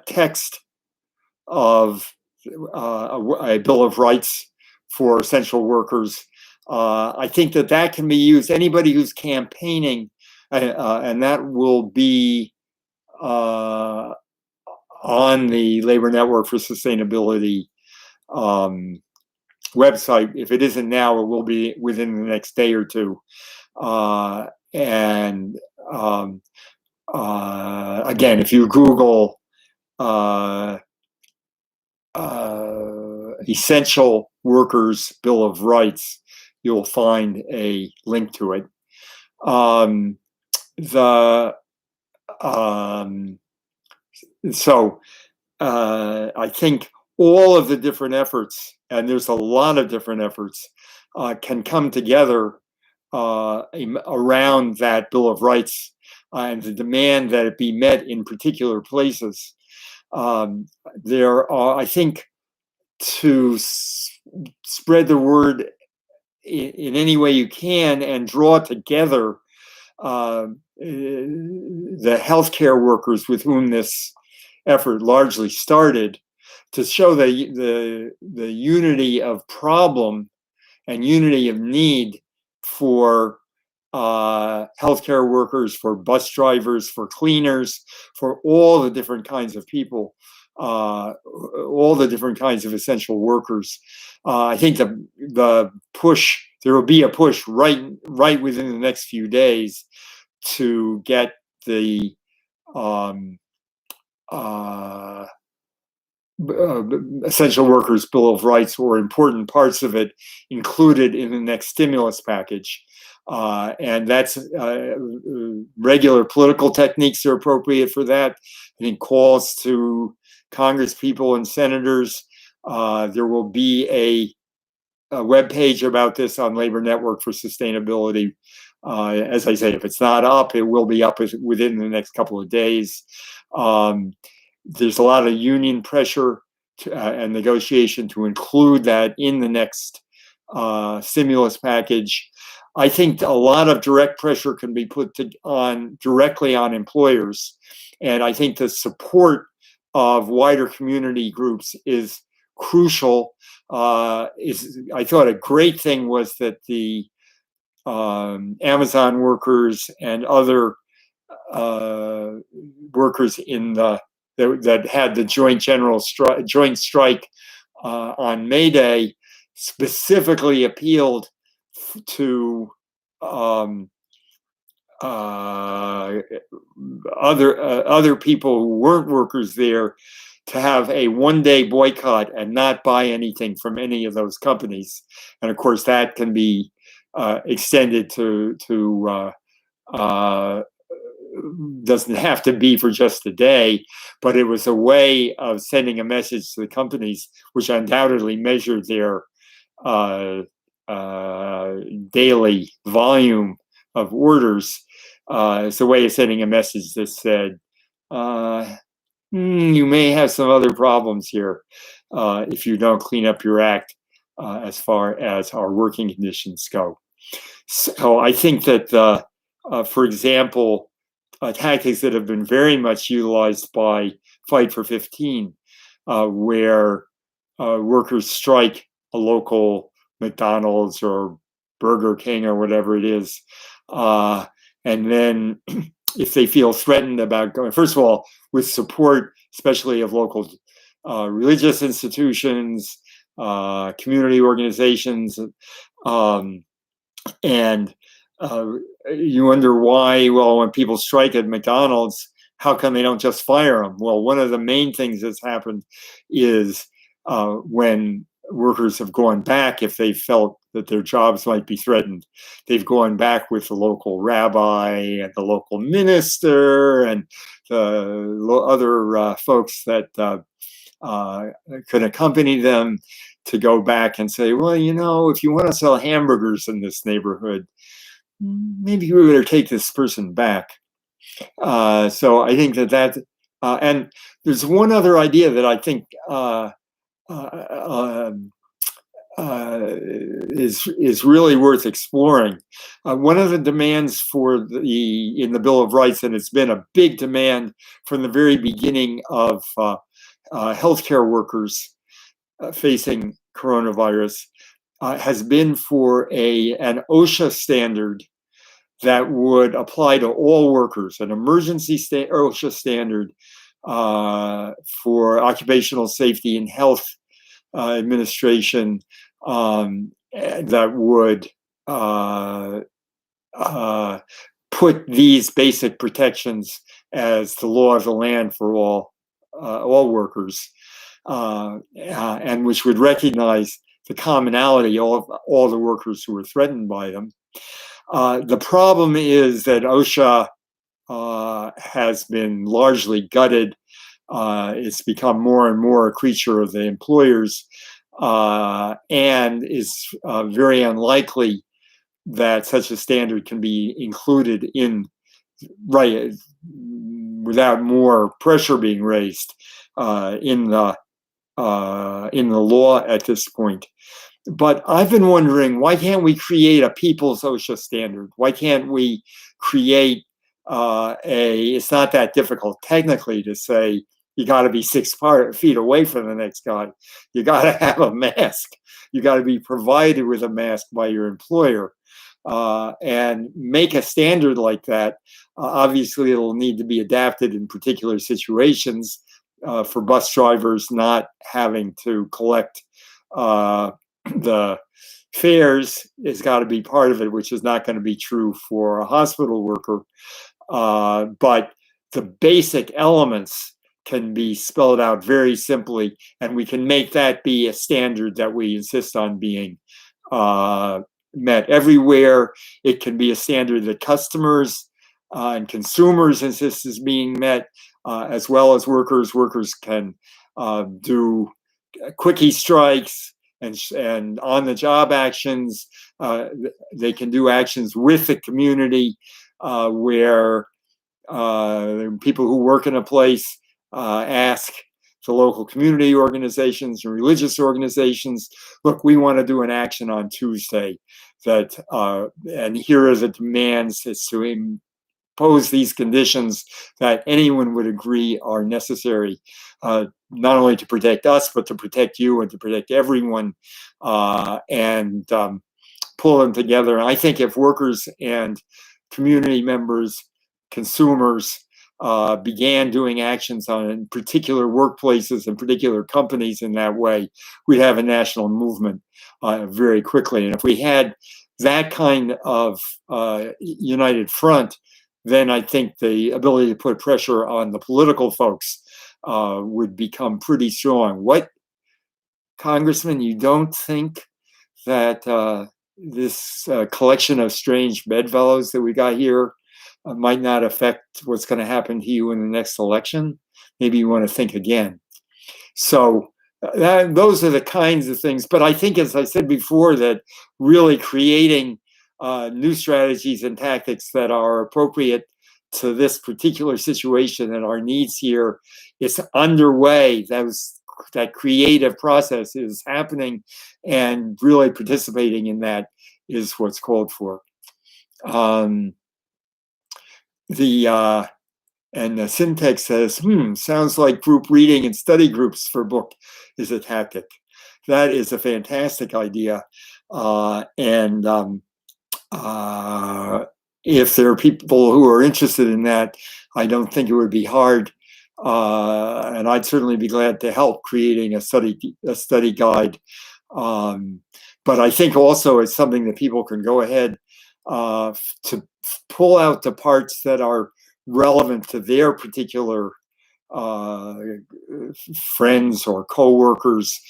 text of a Bill of Rights for essential workers. I think that can be used. Anybody who's campaigning, and that will be on the Labor Network for Sustainability website. If it isn't now, it will be within the next day or two. Again, if you Google Essential Workers Bill of Rights, you'll find a link to it. So I think all of the different efforts, and there's a lot of different efforts, can come together around that Bill of Rights and the demand that it be met in particular places. There are, I think, to spread the word in any way you can and draw together the healthcare workers with whom this effort largely started, to show the unity of problem and unity of need for healthcare workers, for bus drivers, for cleaners, for all the different kinds of people, all the different kinds of essential workers. I think the push, there will be a push right within the next few days to get the Essential Workers Bill of Rights, or important parts of it, included in the next stimulus package. And that's regular political techniques are appropriate for that. I think calls to Congress people and senators. There will be a web page about this on Labor Network for Sustainability. As I say, if it's not up, it will be up within the next couple of days. There's a lot of union pressure and negotiation to include that in the next stimulus package. I think a lot of direct pressure can be put directly on employers. And I think the support of wider community groups is crucial. I thought a great thing was that the Amazon workers and other workers that had the joint strike on Mayday specifically appealed to other people who weren't workers there to have a one-day boycott and not buy anything from any of those companies. And of course, that can be extended to doesn't have to be for just a day, but it was a way of sending a message to the companies, which undoubtedly measured their daily volume of orders. It's a way of sending a message that said, you may have some other problems here if you don't clean up your act as far as our working conditions go. So I think that, for example, tactics that have been very much utilized by Fight for 15, where workers strike a local McDonald's or Burger King or whatever it is, and then if they feel threatened about going, first of all, with support, especially of local religious institutions, community organizations, and you wonder why, well, when people strike at McDonald's, how come they don't just fire them? Well, one of the main things that's happened is when workers have gone back, if they felt that their jobs might be threatened, they've gone back with the local rabbi and the local minister and the other folks that could accompany them to go back and say, well, if you want to sell hamburgers in this neighborhood, maybe we better take this person back. So I think and there's one other idea that I think is really worth exploring. One of the demands in the Bill of Rights, and it's been a big demand from the very beginning of healthcare workers facing coronavirus, has been for an OSHA standard that would apply to all workers, an emergency OSHA standard for occupational safety and health administration that would put these basic protections as the law of the land for all workers, and which would recognize the commonality of all the workers who were threatened by them. The problem is that OSHA has been largely gutted. It's become more and more a creature of the employers, and is very unlikely that such a standard can be included without more pressure being raised in the law at this point. But I've been wondering, why can't we create a people's OSHA standard? Why can't we create it's not that difficult technically to say you got to be 6 feet away from the next guy. You got to have a mask. You got to be provided with a mask by your employer, and make a standard like that. Obviously, it'll need to be adapted in particular situations. For bus drivers not having to collect the fares has got to be part of it, which is not going to be true for a hospital worker. But the basic elements can be spelled out very simply, and we can make that be a standard that we insist on being met everywhere. It can be a standard that customers and consumers insist is being met, as well as workers. Workers can do quickie strikes and on-the-job actions. They can do actions with the community where people who work in a place ask the local community organizations and religious organizations, look, we want to do an action on Tuesday and here are the demands. It's to impose these conditions that anyone would agree are necessary, not only to protect us, but to protect you and to protect everyone, and pull them together. And I think if workers and community members, consumers, began doing actions on particular workplaces and particular companies in that way, we'd have a national movement very quickly. And if we had that kind of united front, then I think the ability to put pressure on the political folks would become pretty strong. What, Congressman, you don't think that this collection of strange bedfellows that we got here might not affect what's going to happen to you in the next election? Maybe you want to think again. So those are the kinds of things. But I think, as I said before, that really creating new strategies and tactics that are appropriate to this particular situation and our needs here is underway. That creative process is happening, and really participating in that is what's called for. And the syntax says, sounds like group reading and study groups for book is a tactic. That is a fantastic idea. And if there are people who are interested in that, I don't think it would be hard. And I'd certainly be glad to help creating a study guide. But I think also it's something that people can go ahead to pull out the parts that are relevant to their particular friends or coworkers.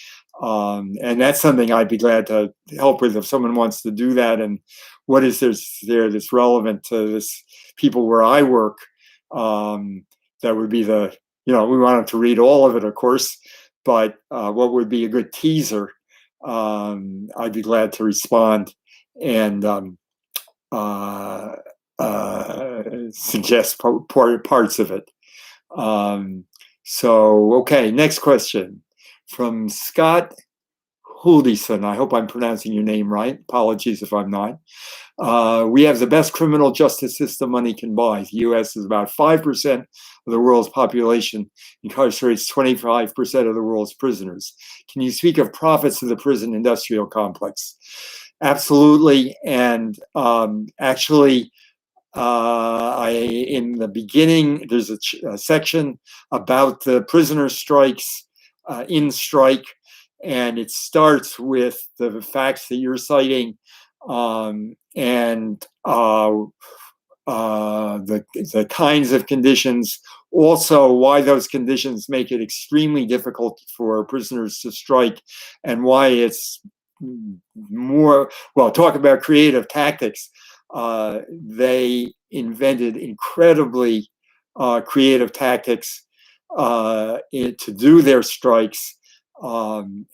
And that's something I'd be glad to help with if someone wants to do that. And what is there that's relevant to this people where I work? That would be we wanted to read all of it, of course, but what would be a good teaser? I'd be glad to respond and suggest parts of it. Okay, next question from Scott Huldison. I hope I'm pronouncing your name right. Apologies if I'm not. We have the best criminal justice system money can buy. The US is about 5% of the world's population, incarcerates 25% of the world's prisoners. Can you speak of profits of the prison industrial complex? Absolutely. And actually, in the beginning, there's a section about the prisoner strikes in strike, and it starts with the facts that you're citing and the kinds of conditions, also why those conditions make it extremely difficult for prisoners to strike, and why it's more, well, talk about creative tactics. They invented incredibly creative tactics to do their strikes. One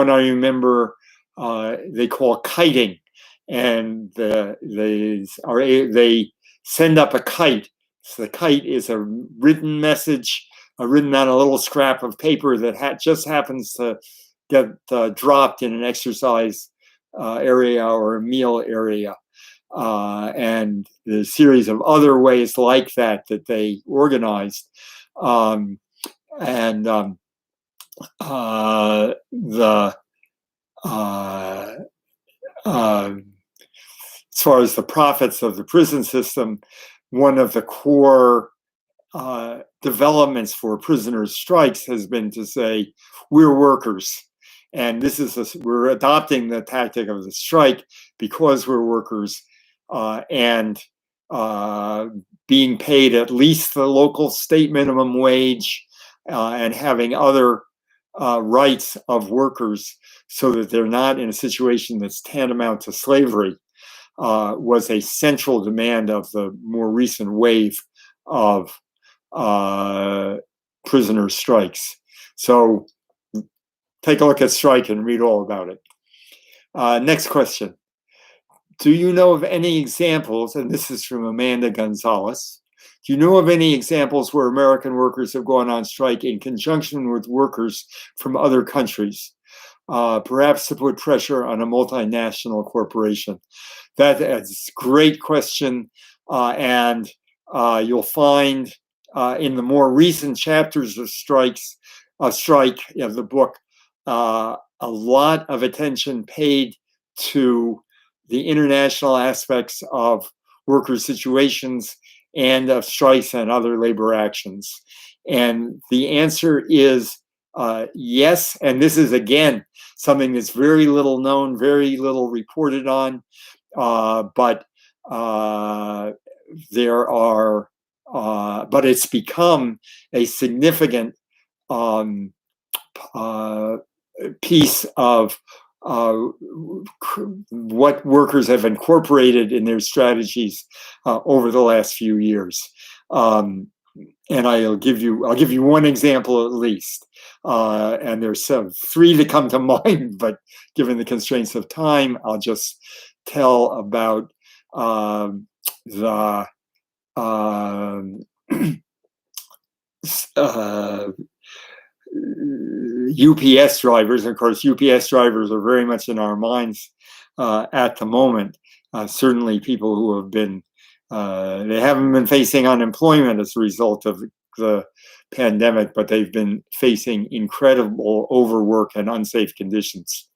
I remember they call kiting, and they send up a kite. So the kite is a written message written on a little scrap of paper that just happens to get dropped in an exercise area or a meal area. And the series of other ways like that they organized. As far as the profits of the prison system, one of the core developments for prisoners' strikes has been to say, we're workers. And we're adopting the tactic of the strike because we're workers and being paid at least the local state minimum wage and having other rights of workers so that they're not in a situation that's tantamount to slavery was a central demand of the more recent wave of prisoner strikes. So take a look at strike and read all about it. Next question. Do you know of any examples, and this is from Amanda Gonzalez, do you know of any examples where American workers have gone on strike in conjunction with workers from other countries, perhaps to put pressure on a multinational corporation? That's a great question, and you'll find in the more recent chapters of Strike of the book, a lot of attention paid to the international aspects of worker situations and of strikes and other labor actions. And the answer is yes. And this is, again, something that's very little known, very little reported on. But it's become a significant piece of what workers have incorporated in their strategies over the last few years. And I'll give you one example at least. And there's three that come to mind, but given the constraints of time, I'll just tell about the UPS drivers. Of course, UPS drivers are very much in our minds at the moment. Certainly people who have been, they haven't been facing unemployment as a result of the pandemic, but they've been facing incredible overwork and unsafe conditions.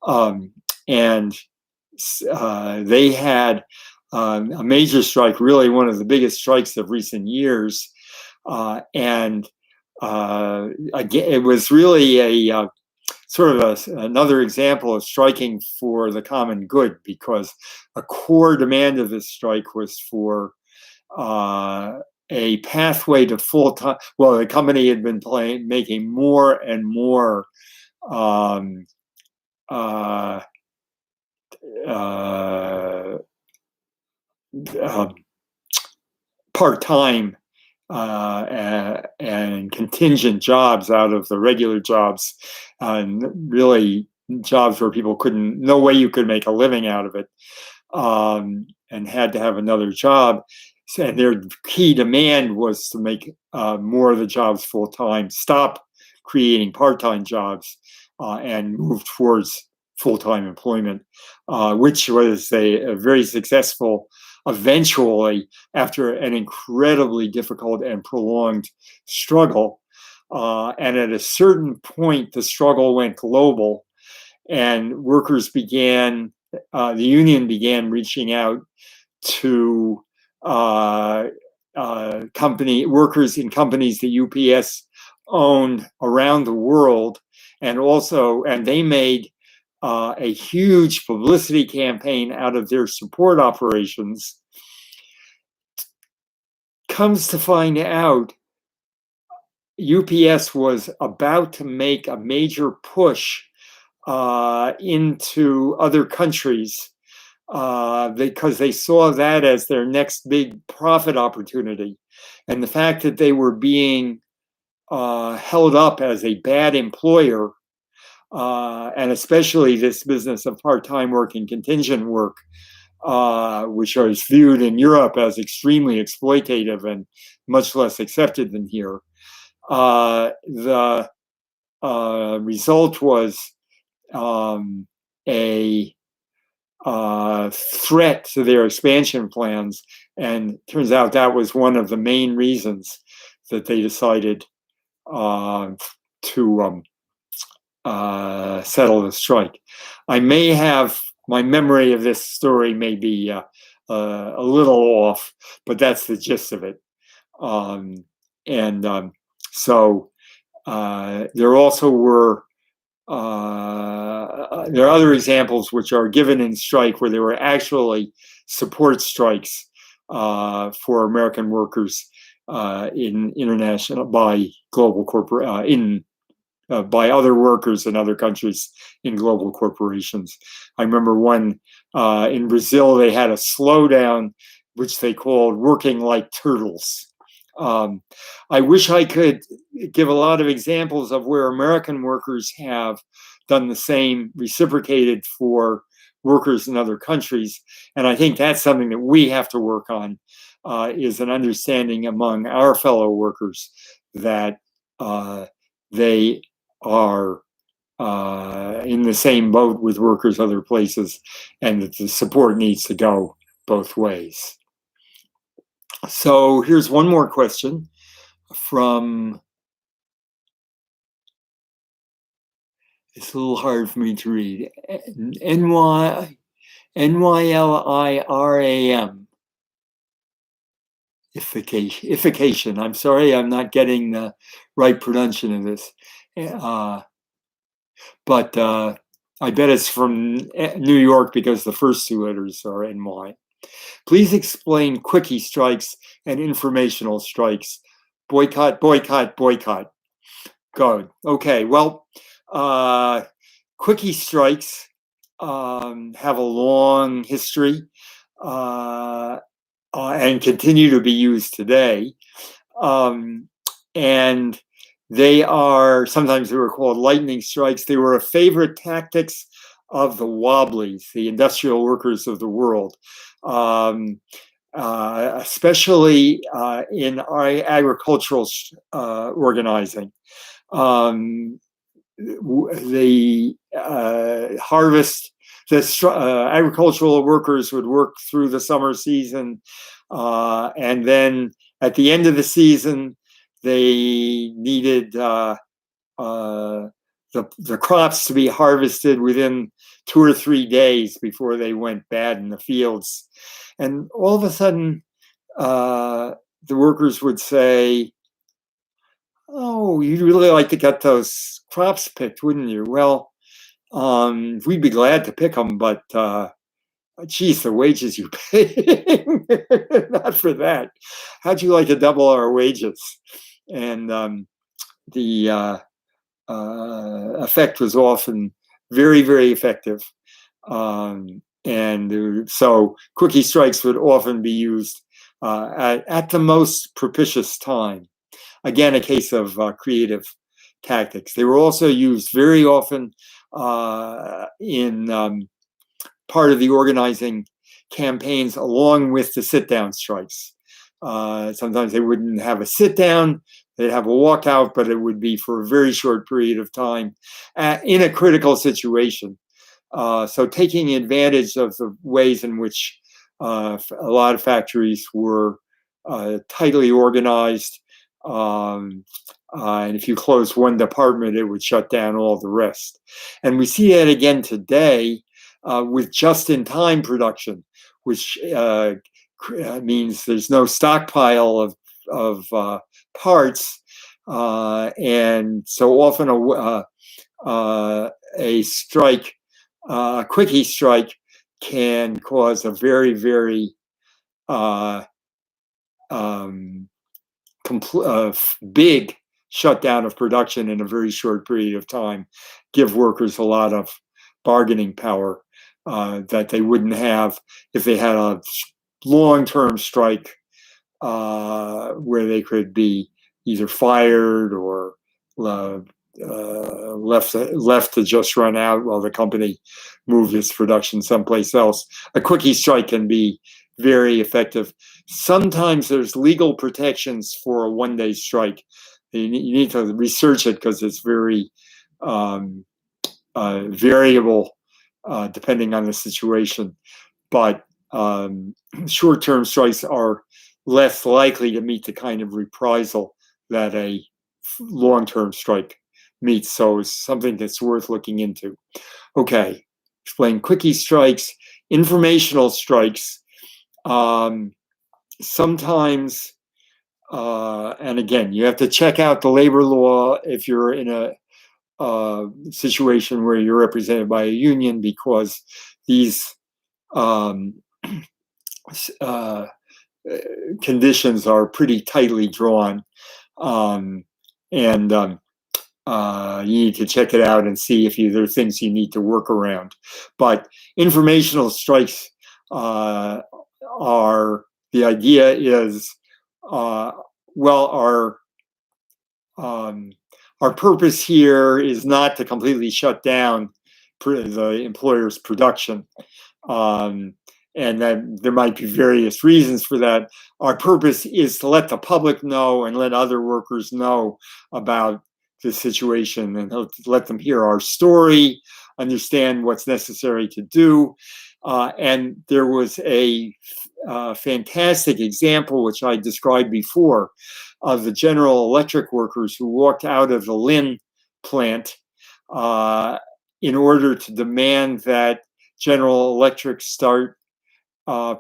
And they had a major strike, really one of the biggest strikes of recent years. And again, it was really a sort of another example of striking for the common good, because a core demand of this strike was for a pathway to full-time. Well, the company had been making more and more part-time and contingent jobs out of the regular jobs, and really jobs where people couldn't, no way you could make a living out of it, and had to have another job. And their key demand was to make more of the jobs full time, stop creating part-time jobs, and move towards full-time employment, which was a very successful, eventually, after an incredibly difficult and prolonged struggle. And at a certain point, the struggle went global, and workers began, the union began reaching out to workers in companies that UPS owned around the world, and they made a huge publicity campaign out of their support operations. Comes to find out, UPS was about to make a major push into other countries, because they saw that as their next big profit opportunity. And the fact that they were being held up as a bad employer, and especially this business of part-time work and contingent work, which was viewed in Europe as extremely exploitative and much less accepted than here. The result was a threat to their expansion plans, and turns out that was one of the main reasons that they decided to settle the strike. My memory of this story may be a little off, but that's the gist of it. So there also were there are other examples which are given in strike where there were actually support strikes for American workers in international, by global corporate by other workers in other countries in global corporations. I remember one in Brazil, they had a slowdown which they called working like turtles. I wish I could give a lot of examples of where American workers have done the same, reciprocated for workers in other countries. And I think that's something that we have to work on, is an understanding among our fellow workers that they are in the same boat with workers other places, and that the support needs to go both ways. So here's one more question from, it's a little hard for me to read, NYLIRAM. Ification. I'm sorry, I'm not getting the right pronunciation of this. But I bet it's from New York because the first two letters are NY. Please explain quickie strikes and informational strikes. Boycott, boycott, boycott. Good. Okay, well, quickie strikes have a long history and continue to be used today. And they are, sometimes they were called lightning strikes. They were a favorite tactics of the wobblies, the industrial workers of the world, especially in our agricultural organizing. The agricultural workers would work through the summer season, and then at the end of the season, they needed the crops to be harvested within 2 or 3 days before they went bad in the fields. And all of a sudden, the workers would say, "Oh, you'd really like to get those crops picked, wouldn't you? Well, we'd be glad to pick them, but geez, the wages you pay, not for that. How'd you like to double our wages?" And the effect was often very, very effective. And so quickie strikes would often be used at the most propitious time. Again, a case of creative tactics. They were also used very often in part of the organizing campaigns along with the sit-down strikes. Sometimes they wouldn't have a sit-down, they'd have a walkout, but it would be for a very short period of time in a critical situation. So taking advantage of the ways in which a lot of factories were tightly organized, and if you close one department, it would shut down all the rest. And we see that again today with just-in-time production, which means there's no stockpile of parts, and so often a strike, a quickie strike, can cause a very, very big shutdown of production in a very short period of time, give workers a lot of bargaining power that they wouldn't have if they had a long-term strike where they could be either fired or left to just run out while the company moved its production someplace else. A quickie strike can be very effective. Sometimes there's legal protections for a one-day strike. You need to research it because it's very variable depending on the situation. But short-term strikes are less likely to meet the kind of reprisal that a long-term strike meets. So it's something that's worth looking into. Okay, explain quickie strikes, informational strikes. Sometimes, and again, you have to check out the labor law if you're in a situation where you're represented by a union, because these conditions are pretty tightly drawn, and you need to check it out and see if there are things you need to work around. But informational strikes are, the idea is, well, our purpose here is not to completely shut down the employer's production. And that there might be various reasons for that. Our purpose is to let the public know and let other workers know about the situation and let them hear our story, understand what's necessary to do. And there was a fantastic example, which I described before, of the General Electric workers who walked out of the Lynn plant in order to demand that General Electric start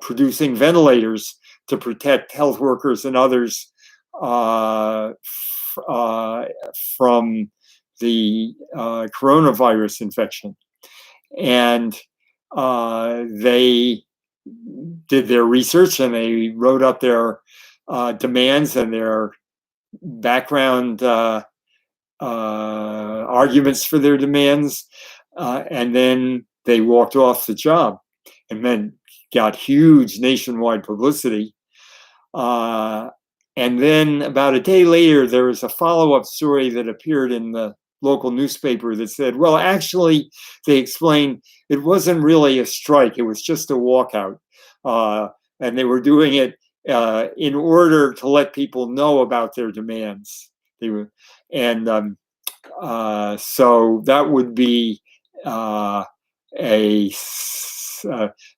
producing ventilators to protect health workers and others from the coronavirus infection. And they did their research and they wrote up their demands and their background arguments for their demands, and then they walked off the job and then got huge nationwide publicity. And then about a day later, there was a follow-up story that appeared in the local newspaper that said, well, actually, they explained it wasn't really a strike, it was just a walkout. And they were doing it in order to let people know about their demands. So that would be a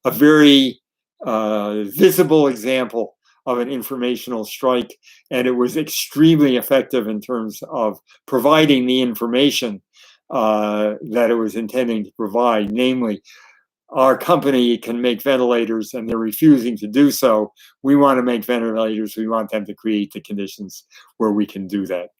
very visible example of an informational strike, and it was extremely effective in terms of providing the information that it was intending to provide, namely, our company can make ventilators and they're refusing to do so. We want to make ventilators. We want them to create the conditions where we can do that.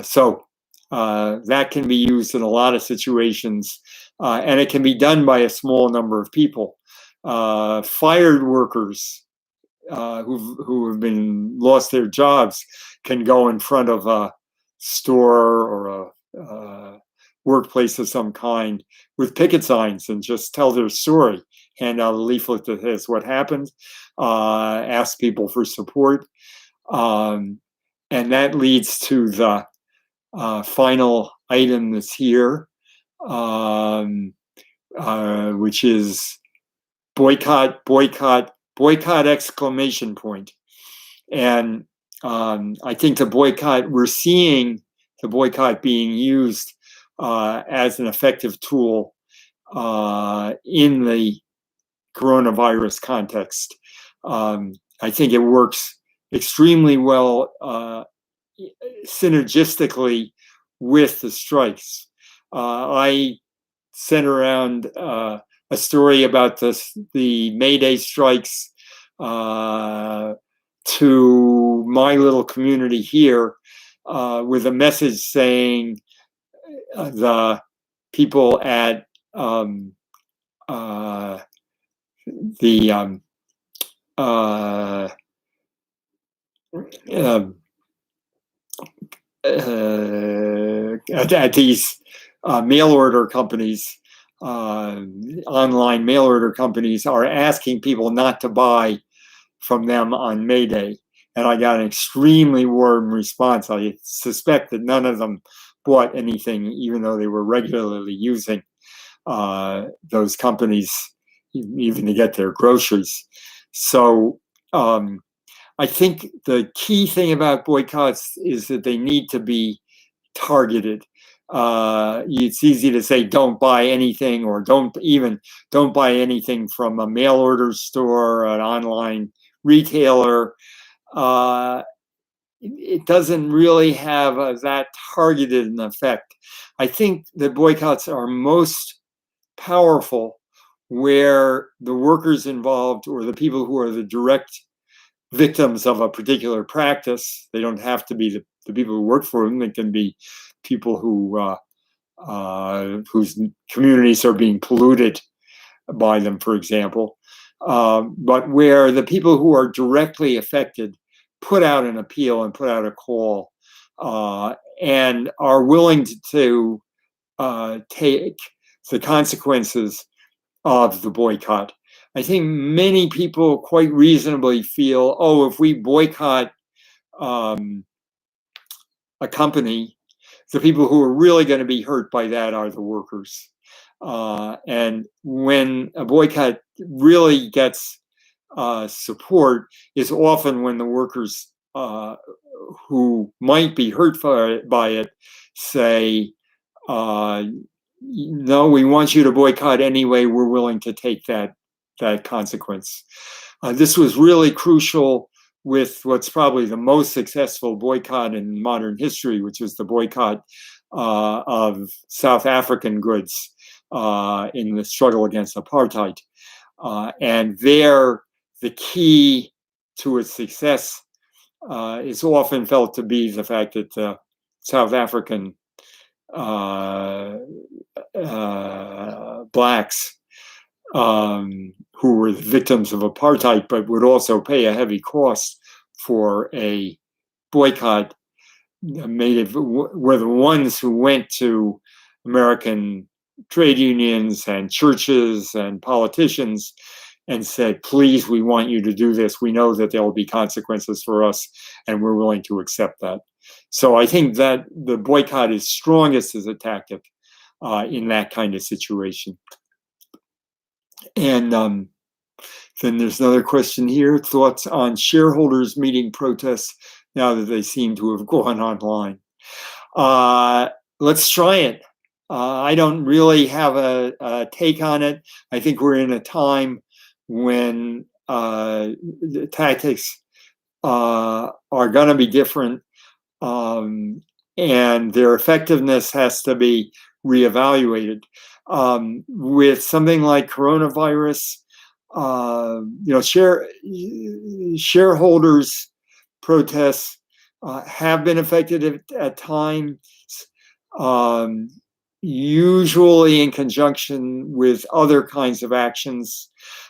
So that can be used in a lot of situations, and it can be done by a small number of people. Fired workers who have been lost their jobs can go in front of a store or a workplace of some kind with picket signs and just tell their story. hand out a leaflet that says what happened, ask people for support. And that leads to the final item that's here, which is boycott, boycott, boycott, exclamation point. And I think the boycott, we're seeing the boycott being used as an effective tool in the coronavirus context. I think it works extremely well synergistically with the strikes. I sent around a story about the Mayday strikes to my little community here with a message saying the people at at these mail order companies, online mail order companies, are asking people not to buy from them on Mayday. And I got an extremely warm response. I suspect that none of them bought anything, even though they were regularly using those companies even to get their groceries. So I think the key thing about boycotts is that they need to be targeted. It's easy to say don't buy anything, or don't buy anything from a mail order store, an online retailer. It doesn't really have that targeted an effect. I think the boycotts are most powerful where the workers involved, or the people who are the direct victims of a particular practice, they don't have to be the people who work for them. They can be people whose communities are being polluted by them, for example. But where the people who are directly affected put out an appeal and put out a call and are willing to take the consequences of the boycott. I think many people quite reasonably feel, oh, if we boycott a company, the people who are really going to be hurt by that are the workers. And when a boycott really gets support is often when the workers who might be hurt by it say, no, we want you to boycott anyway. We're willing to take that consequence. This was really crucial with what's probably the most successful boycott in modern history, which was the boycott of South African goods in the struggle against apartheid. And there, the key to its success is often felt to be the fact that the South African blacks who were the victims of apartheid, but would also pay a heavy cost for a boycott, were the ones who went to American trade unions and churches and politicians and said, please, we want you to do this. We know that there will be consequences for us, and we're willing to accept that. So I think that the boycott is strongest as a tactic in that kind of situation. And then there's another question here. Thoughts on shareholders meeting protests now that they seem to have gone online? Let's try it. I don't really have a take on it. I think we're in a time when the tactics are going to be different, and their effectiveness has to be reevaluated. With something like coronavirus, shareholders' protests have been effective at times, usually in conjunction with other kinds of actions.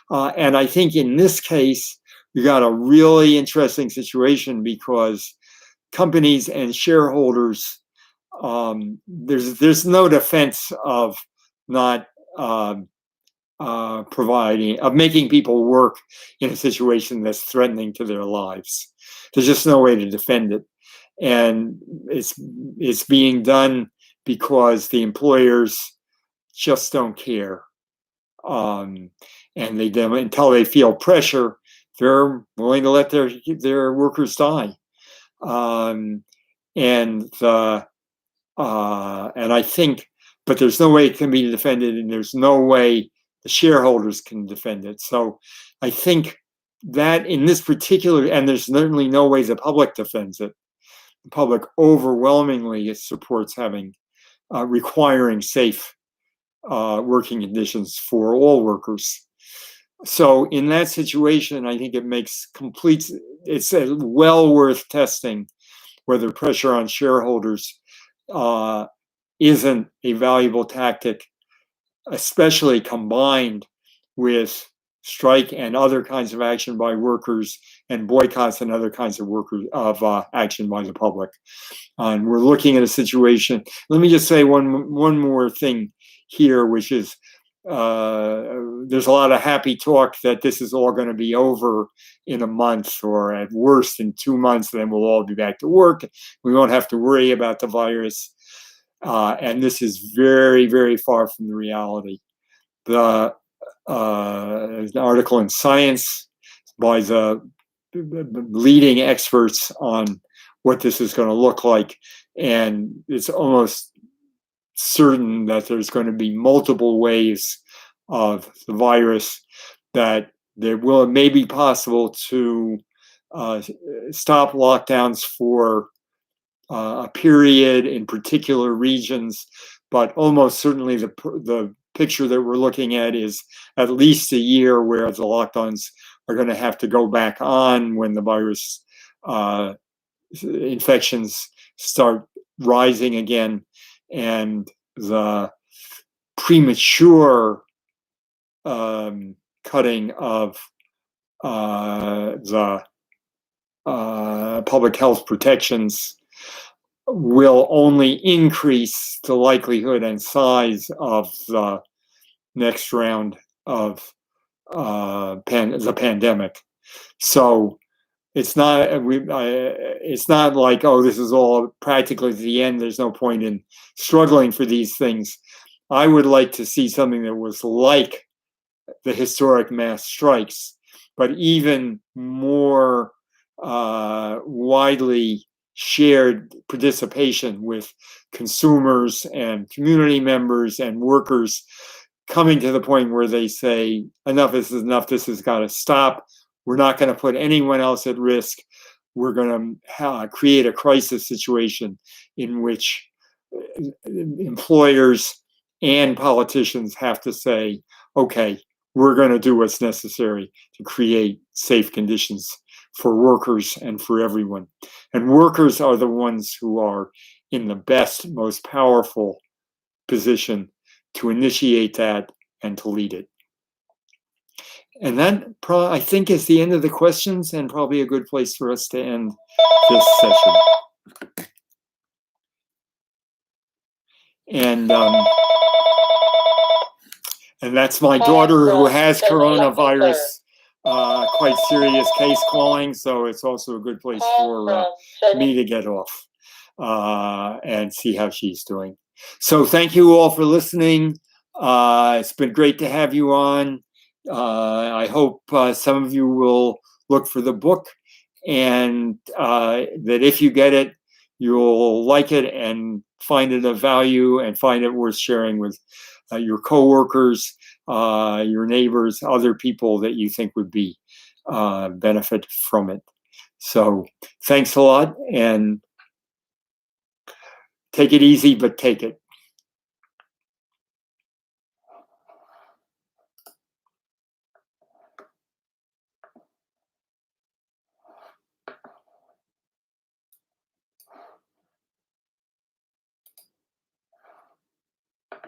And I think in this case, you got a really interesting situation because companies and shareholders, there's no defense of not making people work in a situation that's threatening to their lives. There's just no way to defend it. And it's being done because the employers just don't care. And until they feel pressure, they're willing to let their workers die. And I think, but there's no way it can be defended, and there's no way the shareholders can defend it. So I think that in this particular, and there's certainly no way the public defends it. The public overwhelmingly supports requiring safe working conditions for all workers. So in that situation, I think it's well worth testing whether pressure on shareholders isn't a valuable tactic, especially combined with strike and other kinds of action by workers and boycotts and other kinds of action by the public. And we're looking at a situation. Let me just say one more thing here, which is there's a lot of happy talk that this is all going to be over in a month, or at worst in 2 months, then we'll all be back to work. We won't have to worry about the virus. And this is very, very far from the reality. There's an article in Science by the leading experts on what this is going to look like, and it's almost certain that there's going to be multiple waves of the virus, that it may be possible to stop lockdowns for a period in particular regions, but almost certainly the picture that we're looking at is at least a year where the lockdowns are going to have to go back on when the virus infections start rising again, and the premature cutting of the public health protections will only increase the likelihood and size of the next round of the pandemic. So it's not like, oh, this is all practically the end. There's no point in struggling for these things. I would like to see something that was like the historic mass strikes, but even more widely shared participation with consumers and community members and workers, coming to the point where they say, enough is enough, this has got to stop. We're not going to put anyone else at risk. We're going to create a crisis situation in which employers and politicians have to say, okay, we're going to do what's necessary to create safe conditions for workers and for everyone. And workers are the ones who are in the best, most powerful position to initiate that and to lead it. And that, I think, is the end of the questions, and probably a good place for us to end this session. And that's my daughter, who has coronavirus, quite serious case calling. So it's also a good place for me to get off and see how she's doing. So thank you all for listening. It's been great to have you on. I hope some of you will look for the book, and that if you get it, you'll like it and find it of value and find it worth sharing with your coworkers, your neighbors, other people that you think would be benefit from it. So thanks a lot, and take it easy, but take it.